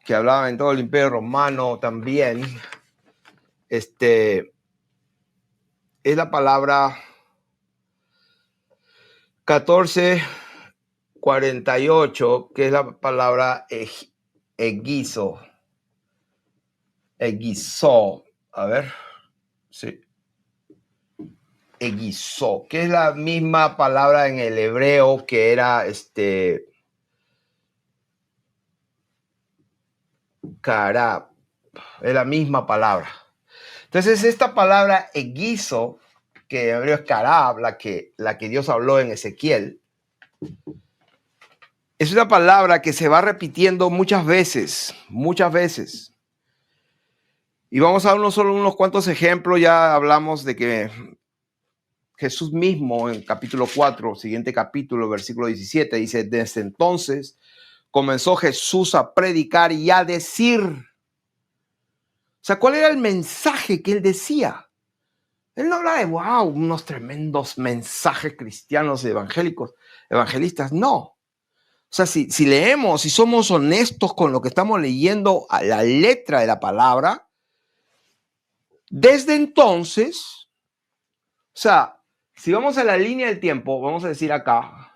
que hablaba en todo el Imperio Romano también, es la palabra 1448, que es la palabra egizo. A ver, sí. Egizo, que es la misma palabra en el hebreo que era karab, es la misma palabra. Entonces, esta palabra egizo, que en hebreo es karab, la que Dios habló en Ezequiel, es una palabra que se va repitiendo muchas veces. Y vamos a ver solo unos cuantos ejemplos. Ya hablamos de que Jesús mismo en capítulo 4, siguiente capítulo, versículo 17, dice: desde entonces comenzó Jesús a predicar y a decir. O sea, ¿cuál era el mensaje que él decía? Él no habla de, wow, unos tremendos mensajes cristianos evangelistas. No. O sea, si leemos, si somos honestos con lo que estamos leyendo a la letra de la palabra, desde entonces, o sea, si vamos a la línea del tiempo, vamos a decir acá,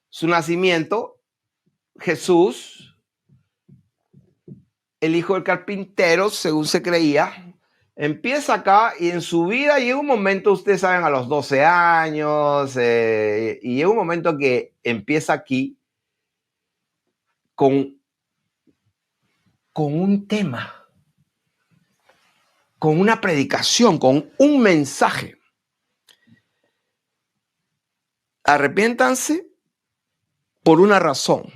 su nacimiento, Jesús, el hijo del carpintero, según se creía, empieza acá y en su vida llega un momento, ustedes saben, a los 12 años, y llega un momento que empieza aquí con un tema, con una predicación, con un mensaje. Arrepiéntanse por una razón,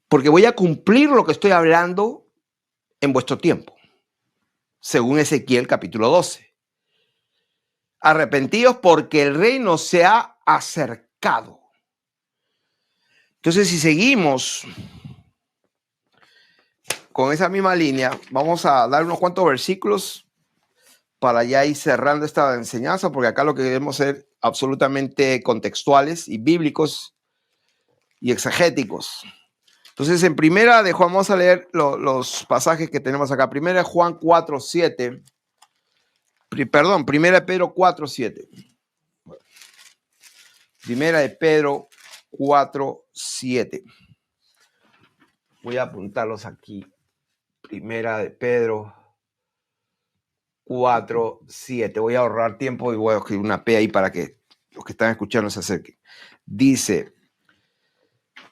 porque voy a cumplir lo que estoy hablando en vuestro tiempo, según Ezequiel capítulo 12. Arrepentíos porque el reino se ha acercado. Entonces, si seguimos con esa misma línea, vamos a dar unos cuantos versículos para ya ir cerrando esta enseñanza, porque acá lo que queremos ser absolutamente contextuales y bíblicos y exegéticos. Entonces, en primera de Juan, vamos a leer los pasajes que tenemos acá. Primera de Juan 4:7. Perdón, primera de Pedro 4:7. Primera de Pedro 4:7. Voy a apuntarlos aquí. Primera de Pedro 4:7. Voy a ahorrar tiempo y voy a escribir una P ahí para que los que están escuchando se acerquen. Dice: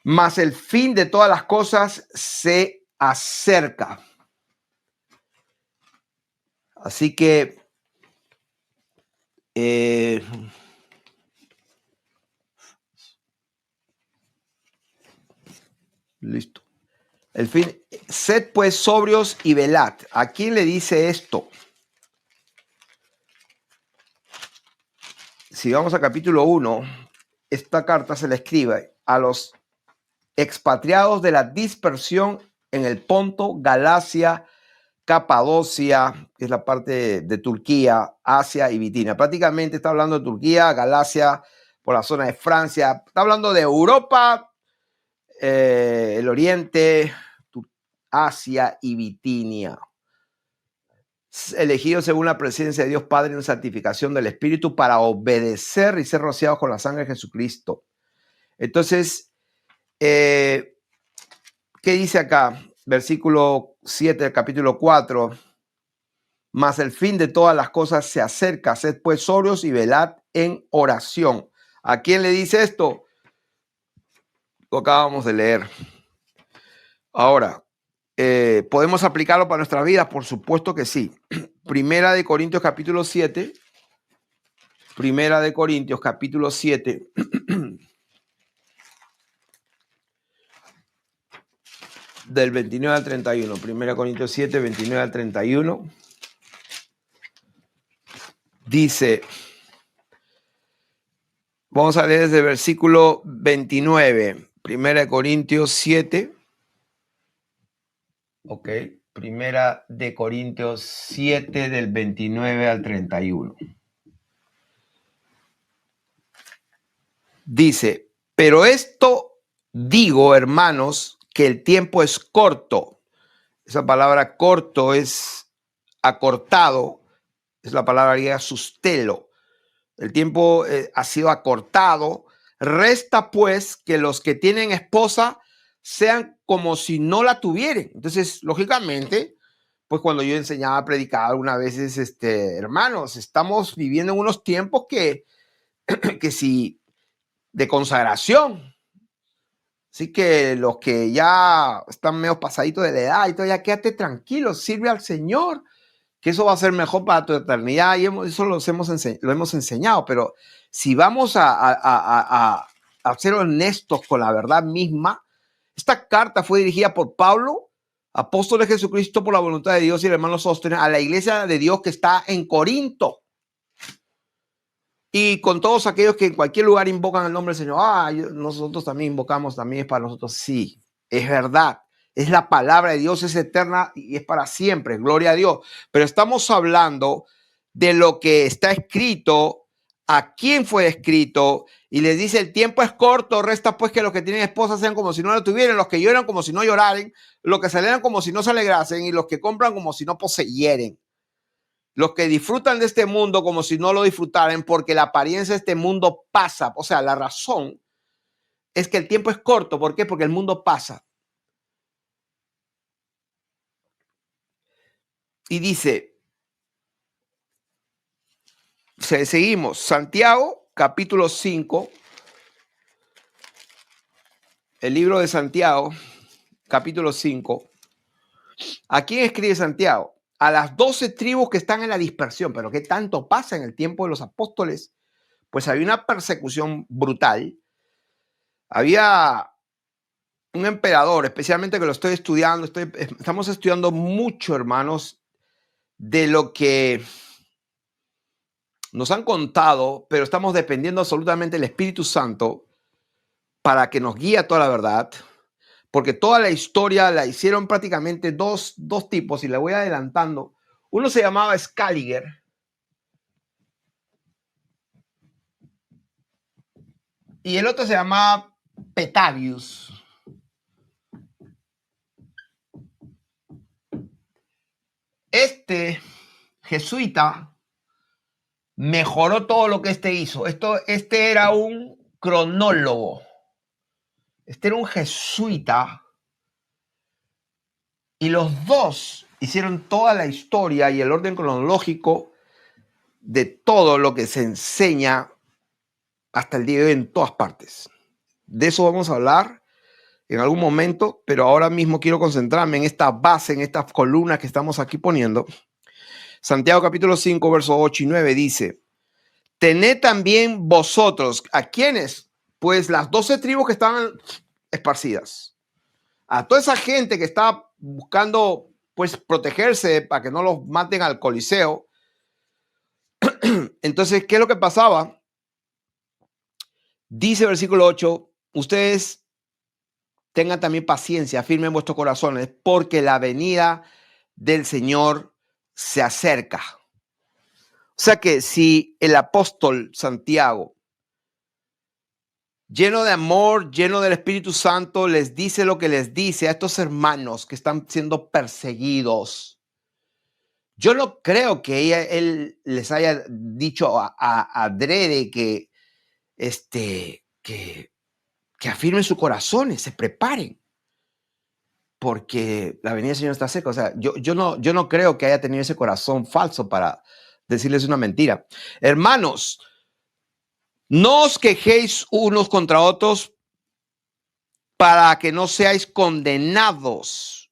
mas el fin de todas las cosas se acerca. Así que listo. El fin, sed pues sobrios y velad. ¿A quién le dice esto? Si vamos a capítulo 1, esta carta se le escribe a los expatriados de la dispersión en el Ponto, Galacia, Capadocia, que es la parte de Turquía, Asia y Bitinia. Prácticamente está hablando de Turquía, Galacia, por la zona de Francia. Está hablando de Europa, el Oriente, Asia y Bitinia. Elegidos según la presencia de Dios Padre en santificación del Espíritu para obedecer y ser rociados con la sangre de Jesucristo. Entonces, ¿qué dice acá? Versículo 7 del capítulo 4. Mas el fin de todas las cosas se acerca. Sed pues sobrios y velad en oración. ¿A quién le dice esto? Lo acabamos de leer. Ahora, ¿podemos aplicarlo para nuestra vida? Por supuesto que sí. Primera de Corintios capítulo 7. Primera de Corintios capítulo 7. Del 29 al 31. Primera de Corintios 7, 29 al 31. Dice, vamos a leer desde el versículo 29. Primera de Corintios 7. Ok. Primera de Corintios 7 del 29 al 31. Dice, pero esto digo, hermanos, que el tiempo es corto. Esa palabra corto es acortado, es la palabra griega sustelo. El tiempo ha sido acortado. Resta pues que los que tienen esposa sean como si no la tuvieran. Entonces, lógicamente, pues cuando yo enseñaba a predicar algunas veces, hermanos, estamos viviendo en unos tiempos que si de consagración. Así que los que ya están medio pasaditos de la edad y todo, ya quédate tranquilo, sirve al Señor, que eso va a ser mejor para tu eternidad. Y eso lo hemos enseñado, pero si vamos a ser honestos con la verdad misma, esta carta fue dirigida por Pablo, apóstol de Jesucristo por la voluntad de Dios, y el hermano Sóstenes, a la iglesia de Dios que está en Corinto. Y con todos aquellos que en cualquier lugar invocan el nombre del Señor, nosotros también invocamos, también es para nosotros. Sí, es verdad. Es la palabra de Dios, es eterna y es para siempre. Gloria a Dios. Pero estamos hablando de lo que está escrito, a quién fue escrito. Y les dice, el tiempo es corto, resta pues que los que tienen esposa sean como si no la tuvieran, los que lloran como si no lloraren, los que se alegran como si no se alegrasen y los que compran como si no poseyeren. Los que disfrutan de este mundo como si no lo disfrutaran, porque la apariencia de este mundo pasa. O sea, la razón es que el tiempo es corto. ¿Por qué? Porque el mundo pasa. Y dice, seguimos, Santiago, capítulo 5, el libro de Santiago, capítulo 5. ¿A quién escribe Santiago? A las 12 tribus que están en la dispersión. Pero ¿qué tanto pasa en el tiempo de los apóstoles? Pues había una persecución brutal. Había un emperador, especialmente que lo estoy estudiando. Estamos estudiando mucho, hermanos, de lo que nos han contado, pero estamos dependiendo absolutamente del Espíritu Santo para que nos guíe a toda la verdad. Porque toda la historia la hicieron prácticamente dos tipos, y le voy adelantando. Uno se llamaba Scaliger, y el otro se llamaba Petavius. Este jesuita mejoró todo lo que este hizo. Este era un cronólogo. Este era un jesuita. Y los dos hicieron toda la historia y el orden cronológico de todo lo que se enseña hasta el día de hoy en todas partes. De eso vamos a hablar en algún momento, pero ahora mismo quiero concentrarme en esta base, en estas columnas que estamos aquí poniendo. Santiago capítulo 5, versos 8 y 9 dice, tened también vosotros, ¿a quiénes? Pues las 12 tribus que estaban esparcidas. A toda esa gente que estaba buscando pues protegerse para que no los maten al Coliseo. Entonces, ¿qué es lo que pasaba? Dice versículo 8, ustedes tengan también paciencia, firmen vuestros corazones, porque la venida del Señor se acerca. O sea que si el apóstol Santiago, lleno de amor, lleno del Espíritu Santo, les dice lo que les dice a estos hermanos que están siendo perseguidos, yo no creo que él les haya dicho adrede que afirmen sus corazones, se preparen, porque la venida del Señor está cerca. O sea, yo no creo que haya tenido ese corazón falso para decirles una mentira. Hermanos, no os quejéis unos contra otros para que no seáis condenados.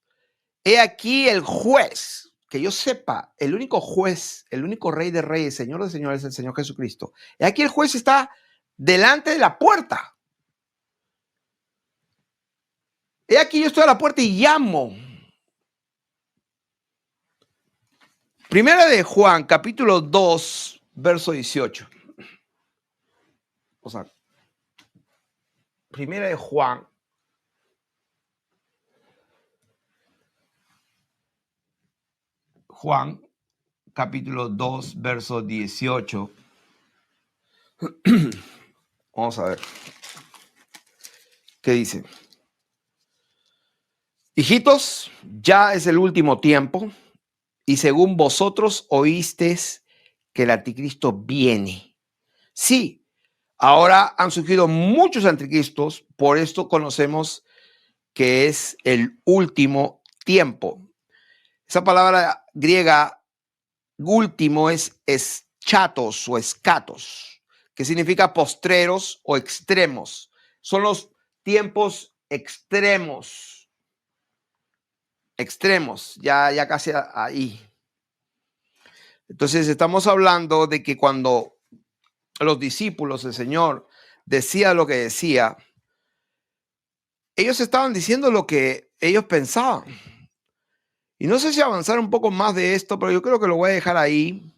He aquí el juez, que yo sepa, el único juez, el único rey de reyes, señor de señores, es el Señor Jesucristo. He aquí el juez está delante de la puerta. He aquí yo estoy a la puerta y llamo. Primera de Juan, capítulo 2, verso 18. O sea, Primera de Juan, capítulo 2, verso 18. Vamos a ver. ¿Qué dice? Hijitos, ya es el último tiempo, y según vosotros oísteis que el anticristo viene. Sí, ahora han surgido muchos anticristos, por esto conocemos que es el último tiempo. Esa palabra griega último es eschatos o escatos, que significa postreros o extremos. Son los tiempos extremos. Extremos, ya casi ahí. Entonces estamos hablando de que cuando los discípulos del Señor decía lo que decía, ellos estaban diciendo lo que ellos pensaban. Y no sé si avanzar un poco más de esto, pero yo creo que lo voy a dejar ahí,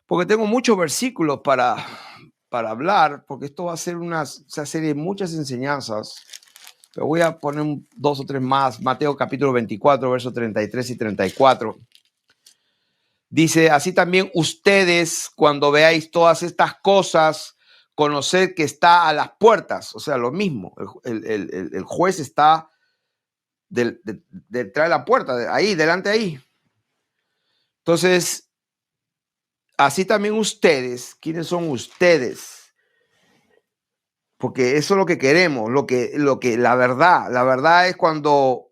porque tengo muchos versículos para hablar, porque esto va a ser una serie de muchas enseñanzas. Pero voy a poner 2 o 3 más. Mateo capítulo 24, versos 33 y 34. Dice, así también ustedes, cuando veáis todas estas cosas, conoced que está a las puertas. O sea, lo mismo. El juez está detrás de la puerta, ahí, delante de ahí. Entonces, así también ustedes, ¿quiénes son ustedes? Porque eso es lo que queremos, la verdad es cuando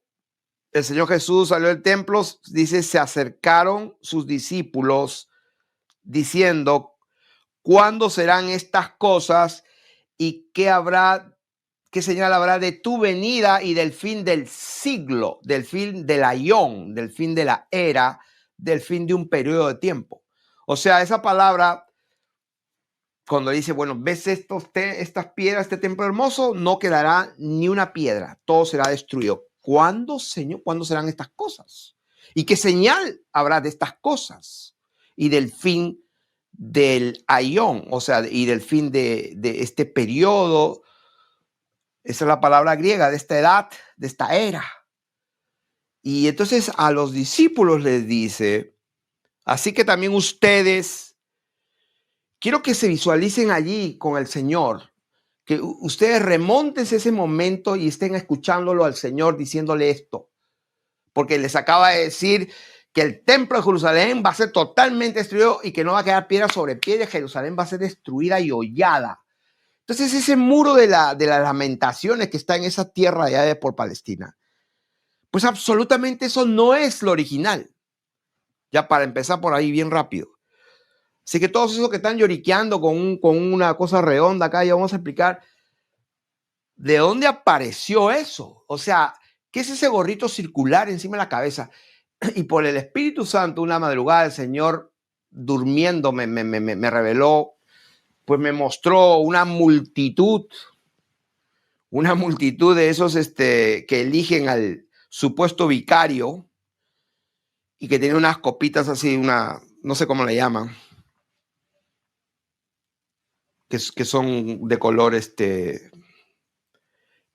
el Señor Jesús salió del templo, dice, se acercaron sus discípulos diciendo, ¿cuándo serán estas cosas y qué señal habrá de tu venida y del fin del siglo, del fin del aión, del fin de la era, del fin de un periodo de tiempo? O sea, esa palabra, cuando dice, bueno, ves estas piedras, este templo hermoso, no quedará ni una piedra, todo será destruido. ¿Cuándo, Señor? ¿Cuándo serán estas cosas? ¿Y qué señal habrá de estas cosas? Y del fin del aión, o sea, y del fin de este periodo. Esa es la palabra griega, de esta edad, de esta era. Y entonces a los discípulos les dice, así que también ustedes, quiero que se visualicen allí con el Señor, que ustedes remonten ese momento y estén escuchándolo al Señor diciéndole esto, porque les acaba de decir que el templo de Jerusalén va a ser totalmente destruido y que no va a quedar piedra sobre piedra, Jerusalén va a ser destruida y hollada. Entonces ese muro de las lamentaciones que está en esa tierra allá de por Palestina, pues absolutamente eso no es lo original. Ya para empezar por ahí bien rápido. Así que todos esos que están lloriqueando con una cosa redonda acá, ya vamos a explicar de dónde apareció eso. O sea, ¿qué es ese gorrito circular encima de la cabeza? Y por el Espíritu Santo, una madrugada, el Señor durmiendo me reveló, pues me mostró una multitud de esos que eligen al supuesto vicario y que tiene unas copitas así, no sé cómo le llaman, que son de color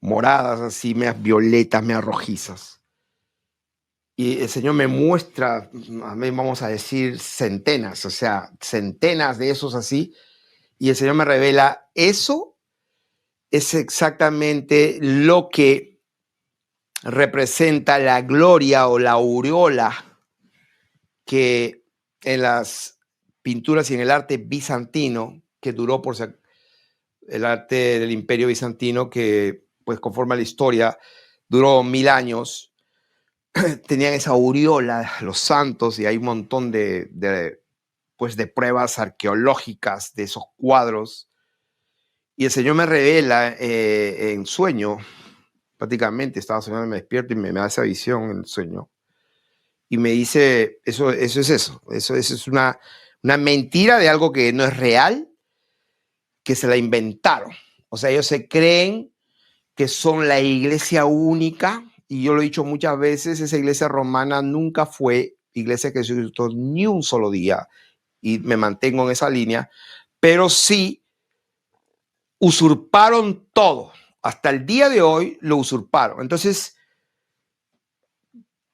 moradas, así, medias violetas, medias rojizas. Y el Señor me muestra, a mí vamos a decir centenas, o sea, centenas de esos así, y el Señor me revela, eso es exactamente lo que representa la gloria o la aureola que en las pinturas y en el arte bizantino, que duró por el arte del Imperio Bizantino, que pues conforme a la historia duró 1000 años, tenían esa aureola, los santos, y hay un montón de pruebas arqueológicas de esos cuadros. Y el Señor me revela en sueño, prácticamente estaba soñando, me despierto y me da esa visión en el sueño. Y me dice, eso es una mentira de algo que no es real, que se la inventaron. O sea, ellos se creen que son la iglesia única, y yo lo he dicho muchas veces, esa iglesia romana nunca fue iglesia que se Jesucristo ni un solo día, y me mantengo en esa línea, pero sí usurparon todo. Hasta el día de hoy lo usurparon. Entonces,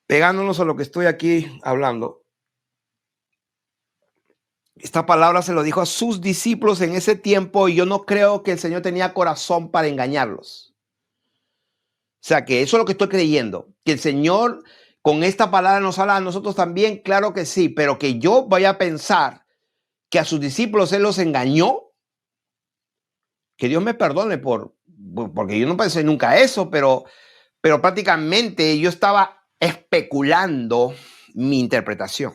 pegándonos a lo que estoy aquí hablando, esta palabra se lo dijo a sus discípulos en ese tiempo, y yo no creo que el Señor tenía corazón para engañarlos. O sea, que eso es lo que estoy creyendo, que el Señor con esta palabra nos habla a nosotros también, claro que sí, pero que yo vaya a pensar que a sus discípulos Él los engañó, que Dios me perdone porque yo no pensé nunca eso, pero prácticamente yo estaba especulando mi interpretación.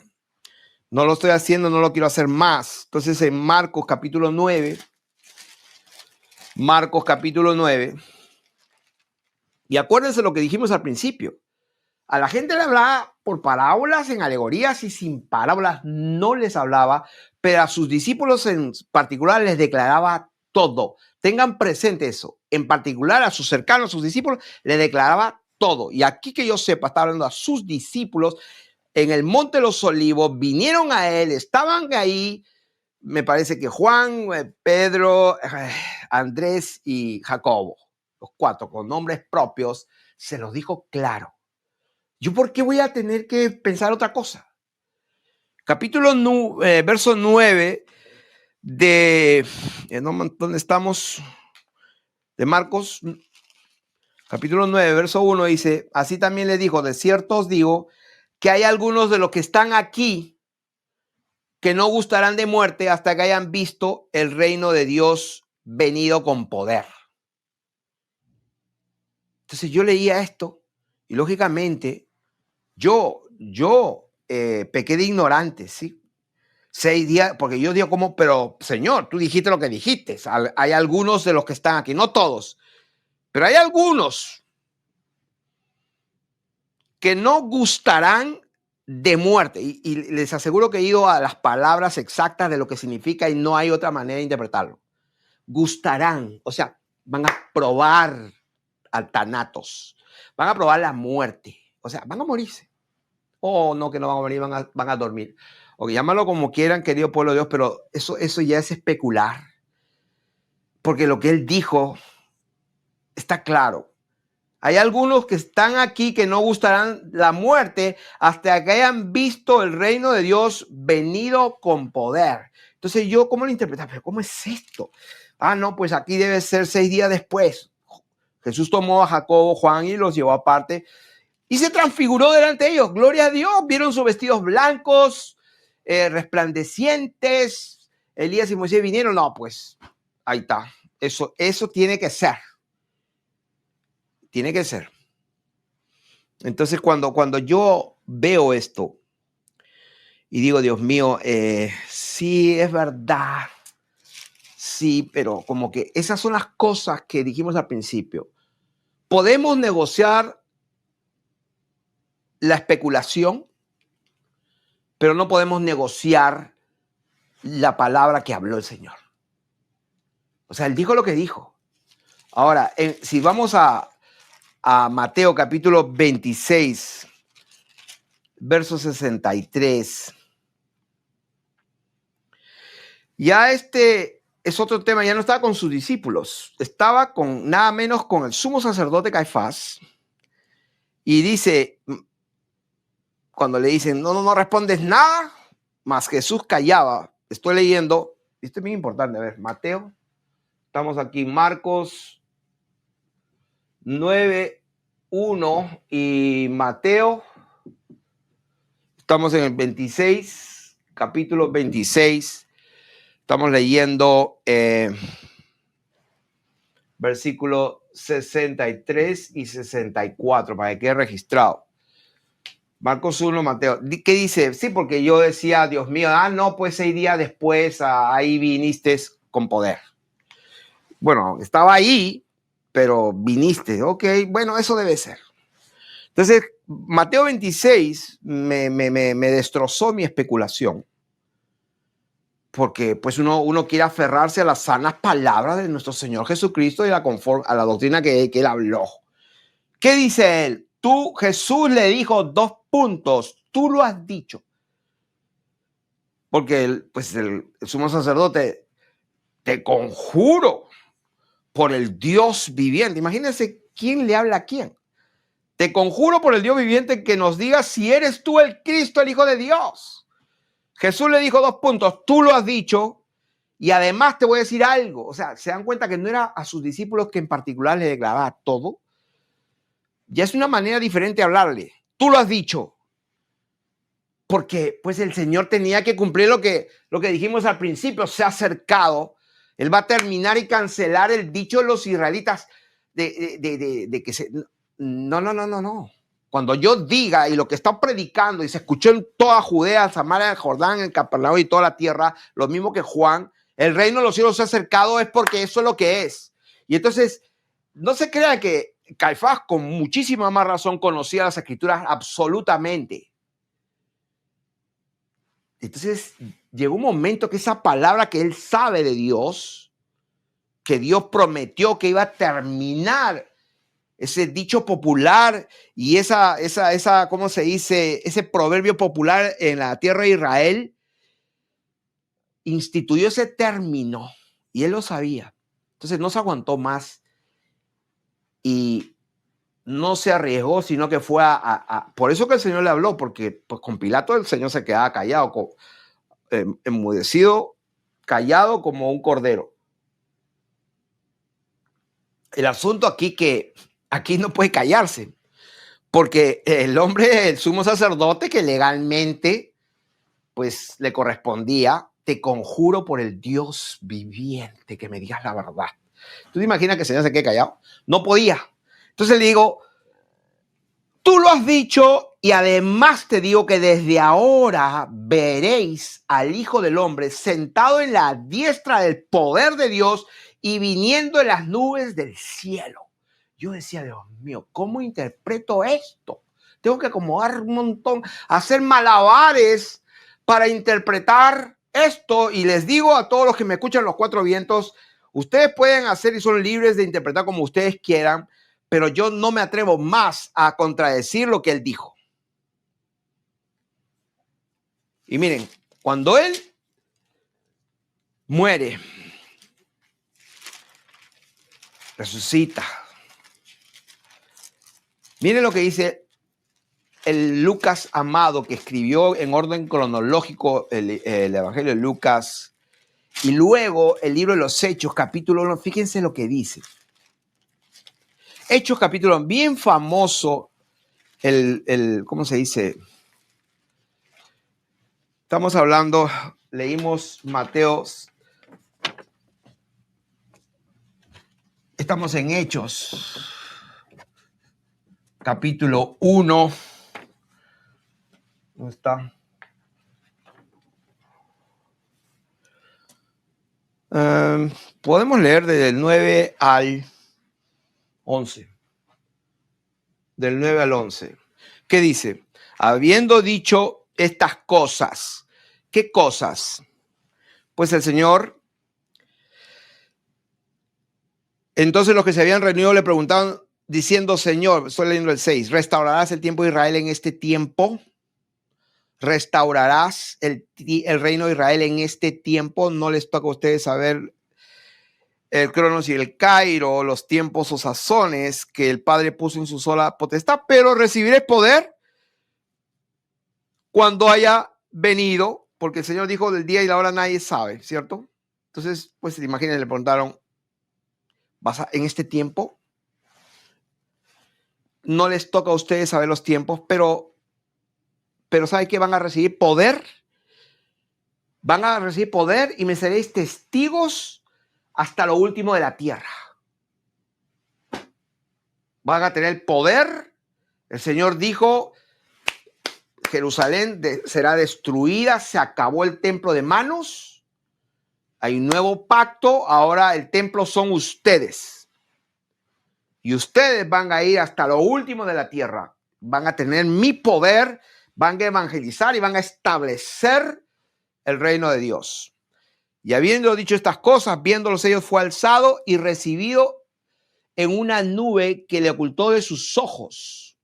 No lo estoy haciendo, no lo quiero hacer más. Entonces en Marcos capítulo 9, y acuérdense lo que dijimos al principio. A la gente le hablaba por parábolas, en alegorías, y sin parábolas no les hablaba, pero a sus discípulos en particular les declaraba todo. Tengan presente eso. En particular a sus cercanos, a sus discípulos, les declaraba todo. Y aquí que yo sepa, está hablando a sus discípulos en el Monte de los Olivos, vinieron a él, estaban ahí, me parece que Juan, Pedro, Andrés y Jacobo, los 4 con nombres propios, se los dijo claro. ¿Yo por qué voy a tener que pensar otra cosa? Verso 9 de, ¿dónde estamos? De Marcos, capítulo 9, verso 1 dice, así también le dijo, de cierto os digo, que hay algunos de los que están aquí que no gustarán de muerte hasta que hayan visto el reino de Dios venido con poder. Entonces yo leía esto y lógicamente Yo pequé de ignorante, ¿sí? 6 días, porque yo digo como, pero Señor, tú dijiste lo que dijiste. Hay algunos de los que están aquí, no todos, pero hay algunos que no gustarán de muerte. Y les aseguro que he ido a las palabras exactas de lo que significa y no hay otra manera de interpretarlo. Gustarán, o sea, van a probar al Thanatos, van a probar la muerte, o sea, van a morirse. No, que no van a morir, van a dormir. O llámalo como quieran, querido pueblo de Dios, pero eso ya es especular. Porque lo que él dijo está claro. Hay algunos que están aquí que no gustarán la muerte hasta que hayan visto el reino de Dios venido con poder. Entonces yo, ¿cómo lo interpreto? ¿Pero cómo es esto? No, pues aquí debe ser 6 días después. Jesús tomó a Jacobo, Juan y los llevó aparte y se transfiguró delante de ellos. Gloria a Dios. Vieron sus vestidos blancos, resplandecientes. Elías y Moisés vinieron. No, pues ahí está. Eso tiene que ser. Tiene que ser. Entonces, cuando yo veo esto y digo, Dios mío, sí, es verdad. Sí, pero como que esas son las cosas que dijimos al principio. Podemos negociar la especulación, pero no podemos negociar la palabra que habló el Señor. O sea, él dijo lo que dijo. Ahora, si vamos a Mateo capítulo 26, verso 63. Ya este es otro tema, ya no estaba con sus discípulos, estaba con nada menos con el sumo sacerdote Caifás. Y dice, cuando le dicen, no respondes nada, más Jesús callaba. Estoy leyendo, esto es muy importante, a ver, Mateo, estamos aquí, Marcos 9:1 y Mateo, estamos en el 26, capítulo 26, estamos leyendo versículo 63 y 64, para que quede registrado. Marcos 1, Mateo. ¿Qué dice? Sí, porque yo decía, Dios mío, no, pues 6 días después ahí viniste con poder. Bueno, estaba ahí, pero viniste. Ok, bueno, eso debe ser. Entonces, Mateo 26 me destrozó mi especulación. Porque pues uno quiere aferrarse a las sanas palabras de nuestro Señor Jesucristo y a la doctrina que él habló. ¿Qué dice él? Jesús le dijo 2 puntos. Tú lo has dicho. Porque el sumo sacerdote, te conjuro por el Dios viviente. Imagínense quién le habla a quién. Te conjuro por el Dios viviente que nos diga si eres tú el Cristo, el Hijo de Dios. Jesús le dijo 2 puntos. Tú lo has dicho. Y además te voy a decir algo. O sea, se dan cuenta que no era a sus discípulos que en particular le declaraba todo. Ya es una manera diferente de hablarle. Tú lo has dicho. Porque pues el Señor tenía que cumplir lo que dijimos al principio. Se ha acercado. Él va a terminar y cancelar el dicho de los israelitas de que se... No. Cuando yo diga y lo que está predicando y se escuchó en toda Judea, Samaria, el Jordán, en Capernaum y toda la tierra, lo mismo que Juan, el reino de los cielos se ha acercado, es porque eso es lo que es. Y entonces, no se crea que Caifás con muchísima más razón conocía las escrituras absolutamente. Entonces, llegó un momento que esa palabra que él sabe de Dios, que Dios prometió que iba a terminar, ese dicho popular y esa, ¿cómo se dice? Ese proverbio popular en la tierra de Israel, instituyó ese término y él lo sabía. Entonces no se aguantó más y no se arriesgó, sino que fue por eso que el Señor le habló, porque pues con Pilato el Señor se quedaba callado, enmudecido, callado como un cordero. El asunto aquí no puede callarse, porque el hombre, el sumo sacerdote que legalmente pues le correspondía, te conjuro por el Dios viviente que me digas la verdad. ¿Tú te imaginas que el Señor se quede callado? No podía. Entonces le digo, Tú lo has dicho y además te digo que desde ahora veréis al Hijo del Hombre sentado en la diestra del poder de Dios y viniendo en las nubes del cielo. Yo decía, Dios mío, ¿cómo interpreto esto? Tengo que acomodar un montón, hacer malabares para interpretar esto. Y les digo a todos los que me escuchan los cuatro vientos, ustedes pueden hacer y son libres de interpretar como ustedes quieran, pero yo no me atrevo más a contradecir lo que él dijo. Y miren, cuando él muere, resucita, miren lo que dice el Lucas amado, que escribió en orden cronológico el Evangelio de Lucas, y luego el libro de los Hechos, capítulo 1, fíjense lo que dice. Hechos, capítulo 1, bien famoso, ¿cómo se dice? Estamos hablando, leímos Mateo, estamos en Hechos, capítulo 1. ¿Dónde está? Podemos leer desde el 9 al 11. Del 9 al 11. ¿Qué dice? Habiendo dicho estas cosas. ¿Qué cosas? Pues el Señor. Entonces los que se habían reunido le preguntaban diciendo, Señor, estoy leyendo el 6, ¿restaurarás el tiempo de Israel en este tiempo? ¿Restaurarás el reino de Israel en este tiempo? No les toca a ustedes saber el Cronos y el Cairo, los tiempos o sazones que el Padre puso en su sola potestad, pero recibiré poder cuando haya venido, porque el Señor dijo del día y la hora nadie sabe, ¿cierto? Entonces, pues imagínense, le preguntaron, en este tiempo? No les toca a ustedes saber los tiempos, pero ¿sabe qué? Van a recibir poder. Van a recibir poder y me seréis testigos hasta lo último de la tierra. Van a tener poder. El Señor dijo, Jerusalén será destruida, se acabó el templo de manos, hay un nuevo pacto, ahora el templo son ustedes. Y ustedes van a ir hasta lo último de la tierra, van a tener mi poder, van a evangelizar y van a establecer el reino de Dios. Y habiendo dicho estas cosas, viéndolos ellos, fue alzado y recibido en una nube que le ocultó de sus ojos.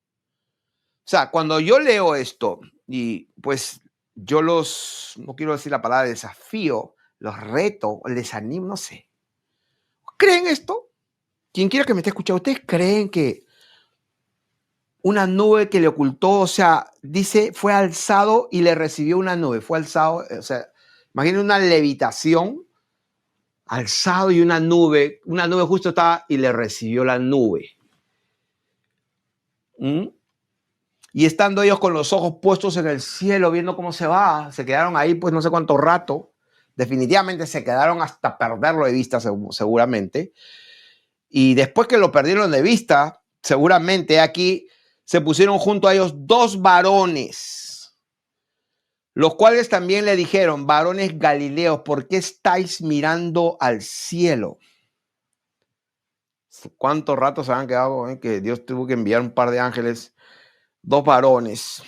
O sea, cuando yo leo esto, y pues yo no quiero decir la palabra desafío, los reto, les animo, no sé. ¿Creen esto? Quien quiera que me esté escuchando, ¿ustedes creen que una nube que le ocultó, o sea, dice, fue alzado y le recibió una nube, fue alzado, o sea, imaginen una levitación, alzado y una nube justo estaba y le recibió la nube. Y estando ellos con los ojos puestos en el cielo, viendo cómo se va, se quedaron ahí pues no sé cuánto rato, definitivamente se quedaron hasta perderlo de vista seguramente. Y después que lo perdieron de vista, seguramente aquí se pusieron junto a ellos dos varones, los cuales también le dijeron, varones galileos, ¿por qué estáis mirando al cielo? ¿Cuánto rato se han quedado? Que Dios tuvo que enviar un par de ángeles, dos varones.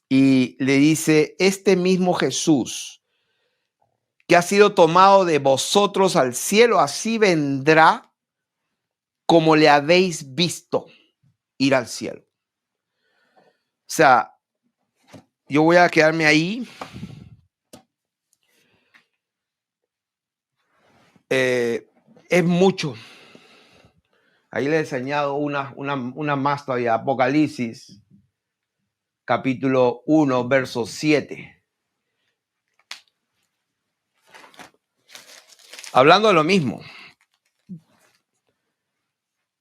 Y le dice, este mismo Jesús que ha sido tomado de vosotros al cielo, así vendrá como le habéis visto ir al cielo. O sea, yo voy a quedarme ahí. Es mucho. Ahí le he enseñado una más todavía, Apocalipsis, capítulo 1, verso 7. Hablando de lo mismo.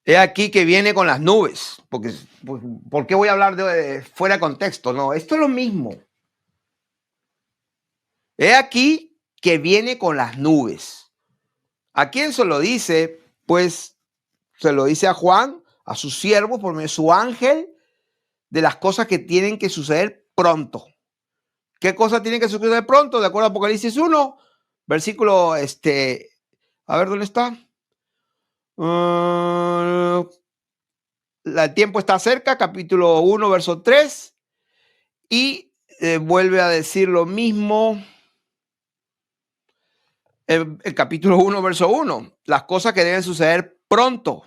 He aquí que viene con las nubes. ¿Por qué voy a hablar de fuera de contexto? No, esto es lo mismo. He aquí que viene con las nubes. ¿A quién se lo dice? Pues se lo dice a Juan, a su siervo, por medio de su ángel, de las cosas que tienen que suceder pronto. ¿Qué cosas tienen que suceder pronto? De acuerdo a Apocalipsis 1, versículo, a ver, ¿dónde está? El tiempo está cerca, capítulo 1, verso 3, y vuelve a decir lo mismo. El capítulo 1, verso 1, las cosas que deben suceder pronto.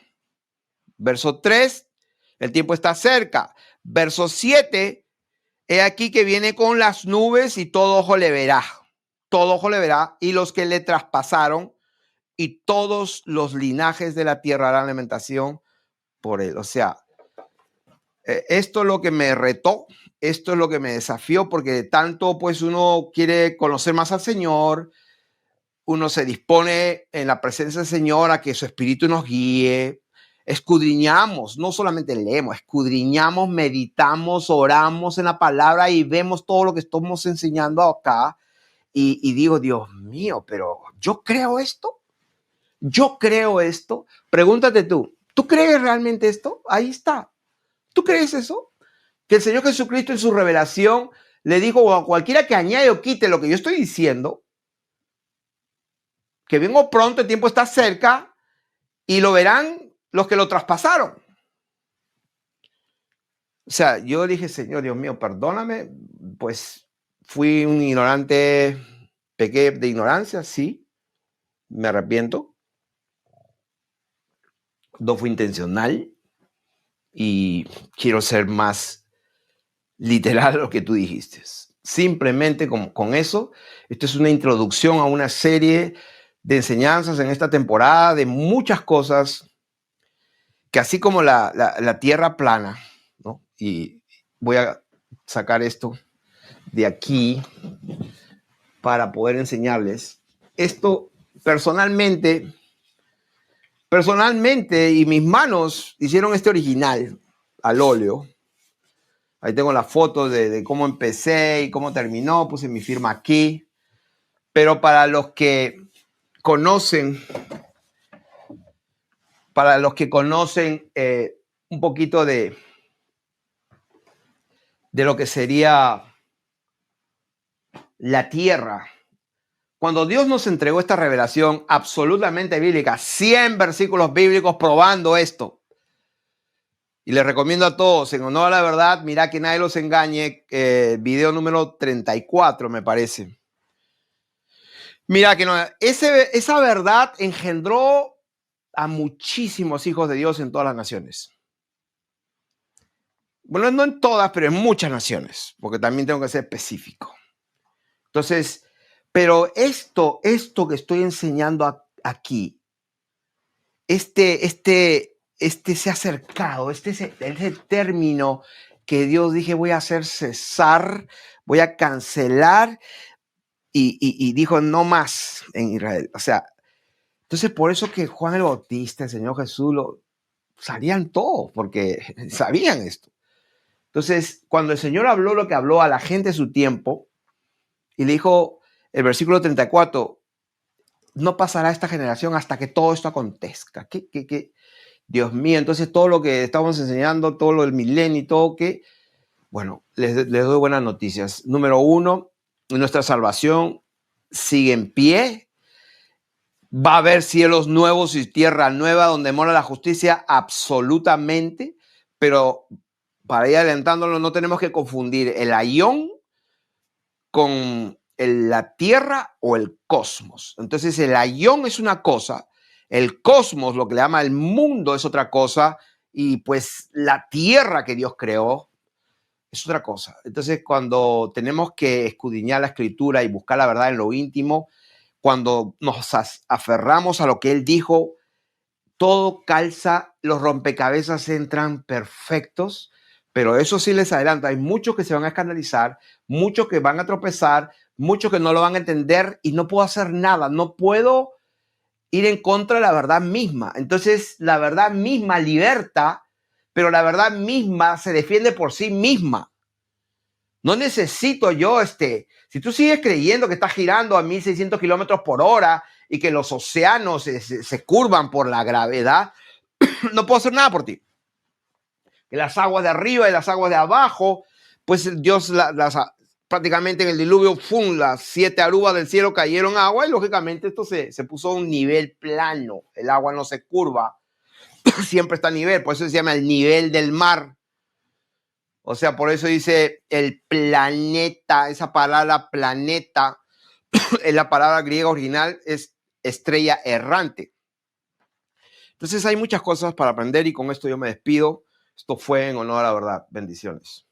Verso 3, el tiempo está cerca. Verso 7, he aquí que viene con las nubes y todo ojo le verá. Todo ojo le verá, y los que le traspasaron y todos los linajes de la tierra harán lamentación por él. O sea, esto es lo que me retó, esto es lo que me desafió, porque tanto pues uno quiere conocer más al Señor, uno se dispone en la presencia del Señor a que su espíritu nos guíe, escudriñamos, no solamente leemos, escudriñamos, meditamos, oramos en la palabra y vemos todo lo que estamos enseñando acá y digo, Dios mío, pero yo creo esto. Yo creo esto. Pregúntate ¿tú crees realmente esto? Ahí está. ¿Tú crees eso? Que el Señor Jesucristo en su revelación le dijo a cualquiera que añade o quite lo que yo estoy diciendo, que vengo pronto, el tiempo está cerca y lo verán los que lo traspasaron. O sea, yo dije, Señor, Dios mío, perdóname, pues fui un ignorante, pequé de ignorancia, sí, me arrepiento. No fue intencional y quiero ser más literal a lo que tú dijiste. Simplemente con eso, esto es una introducción a una serie de enseñanzas en esta temporada de muchas cosas que así como la tierra plana, ¿no? Y voy a sacar esto de aquí para poder enseñarles. Esto personalmente, y mis manos hicieron este original al óleo. Ahí tengo la foto de cómo empecé y cómo terminó, puse mi firma aquí. Pero para los que conocen, un poquito de lo que sería la tierra, cuando Dios nos entregó esta revelación absolutamente bíblica, 100 versículos bíblicos probando esto, y les recomiendo a todos, en honor a la verdad, mira que nadie los engañe, video número 34 me parece. Mira que no, esa verdad engendró a muchísimos hijos de Dios en todas las naciones. Bueno, no en todas, pero en muchas naciones, porque también tengo que ser específico. Entonces, pero esto que estoy enseñando aquí, se ha acercado, ese término que Dios dije, voy a hacer cesar, voy a cancelar, y dijo, no más en Israel. O sea, entonces por eso que Juan el Bautista, el Señor Jesús, sabían todo, porque sabían esto. Entonces, cuando el Señor habló lo que habló a la gente de su tiempo, y le dijo, el versículo 34, no pasará esta generación hasta que todo esto acontezca. ¿Qué? Dios mío, entonces todo lo que estamos enseñando, todo lo del milenio y todo, bueno, les doy buenas noticias. Número 1, nuestra salvación sigue en pie. Va a haber cielos nuevos y tierra nueva donde mora la justicia, absolutamente. Pero para ir adelantándolo, no tenemos que confundir el aión con la tierra o el cosmos. Entonces el aión es una cosa, el cosmos, lo que le llama el mundo, es otra cosa, y pues la tierra que Dios creó es otra cosa. Entonces cuando tenemos que escudriñar la escritura y buscar la verdad en lo íntimo, cuando nos aferramos a lo que Él dijo, todo calza, los rompecabezas entran perfectos. Pero eso sí les adelanto, hay muchos que se van a escandalizar, muchos que van a tropezar, muchos que no lo van a entender y no puedo hacer nada, no puedo ir en contra de la verdad misma. Entonces, la verdad misma liberta, pero la verdad misma se defiende por sí misma. No necesito yo, si tú sigues creyendo que estás girando a 1,600 kilómetros por hora y que los océanos se curvan por la gravedad, no puedo hacer nada por ti. las aguas de arriba y las aguas de abajo, pues Dios prácticamente en el diluvio, ¡fum!, las 7 arugas del cielo cayeron agua y lógicamente esto se puso a un nivel plano. El agua no se curva, siempre está a nivel, por eso se llama el nivel del mar. O sea, por eso dice el planeta, esa palabra planeta, es la palabra griega original, es estrella errante. Entonces hay muchas cosas para aprender y con esto yo me despido. Esto fue En Honor a la Verdad. Bendiciones.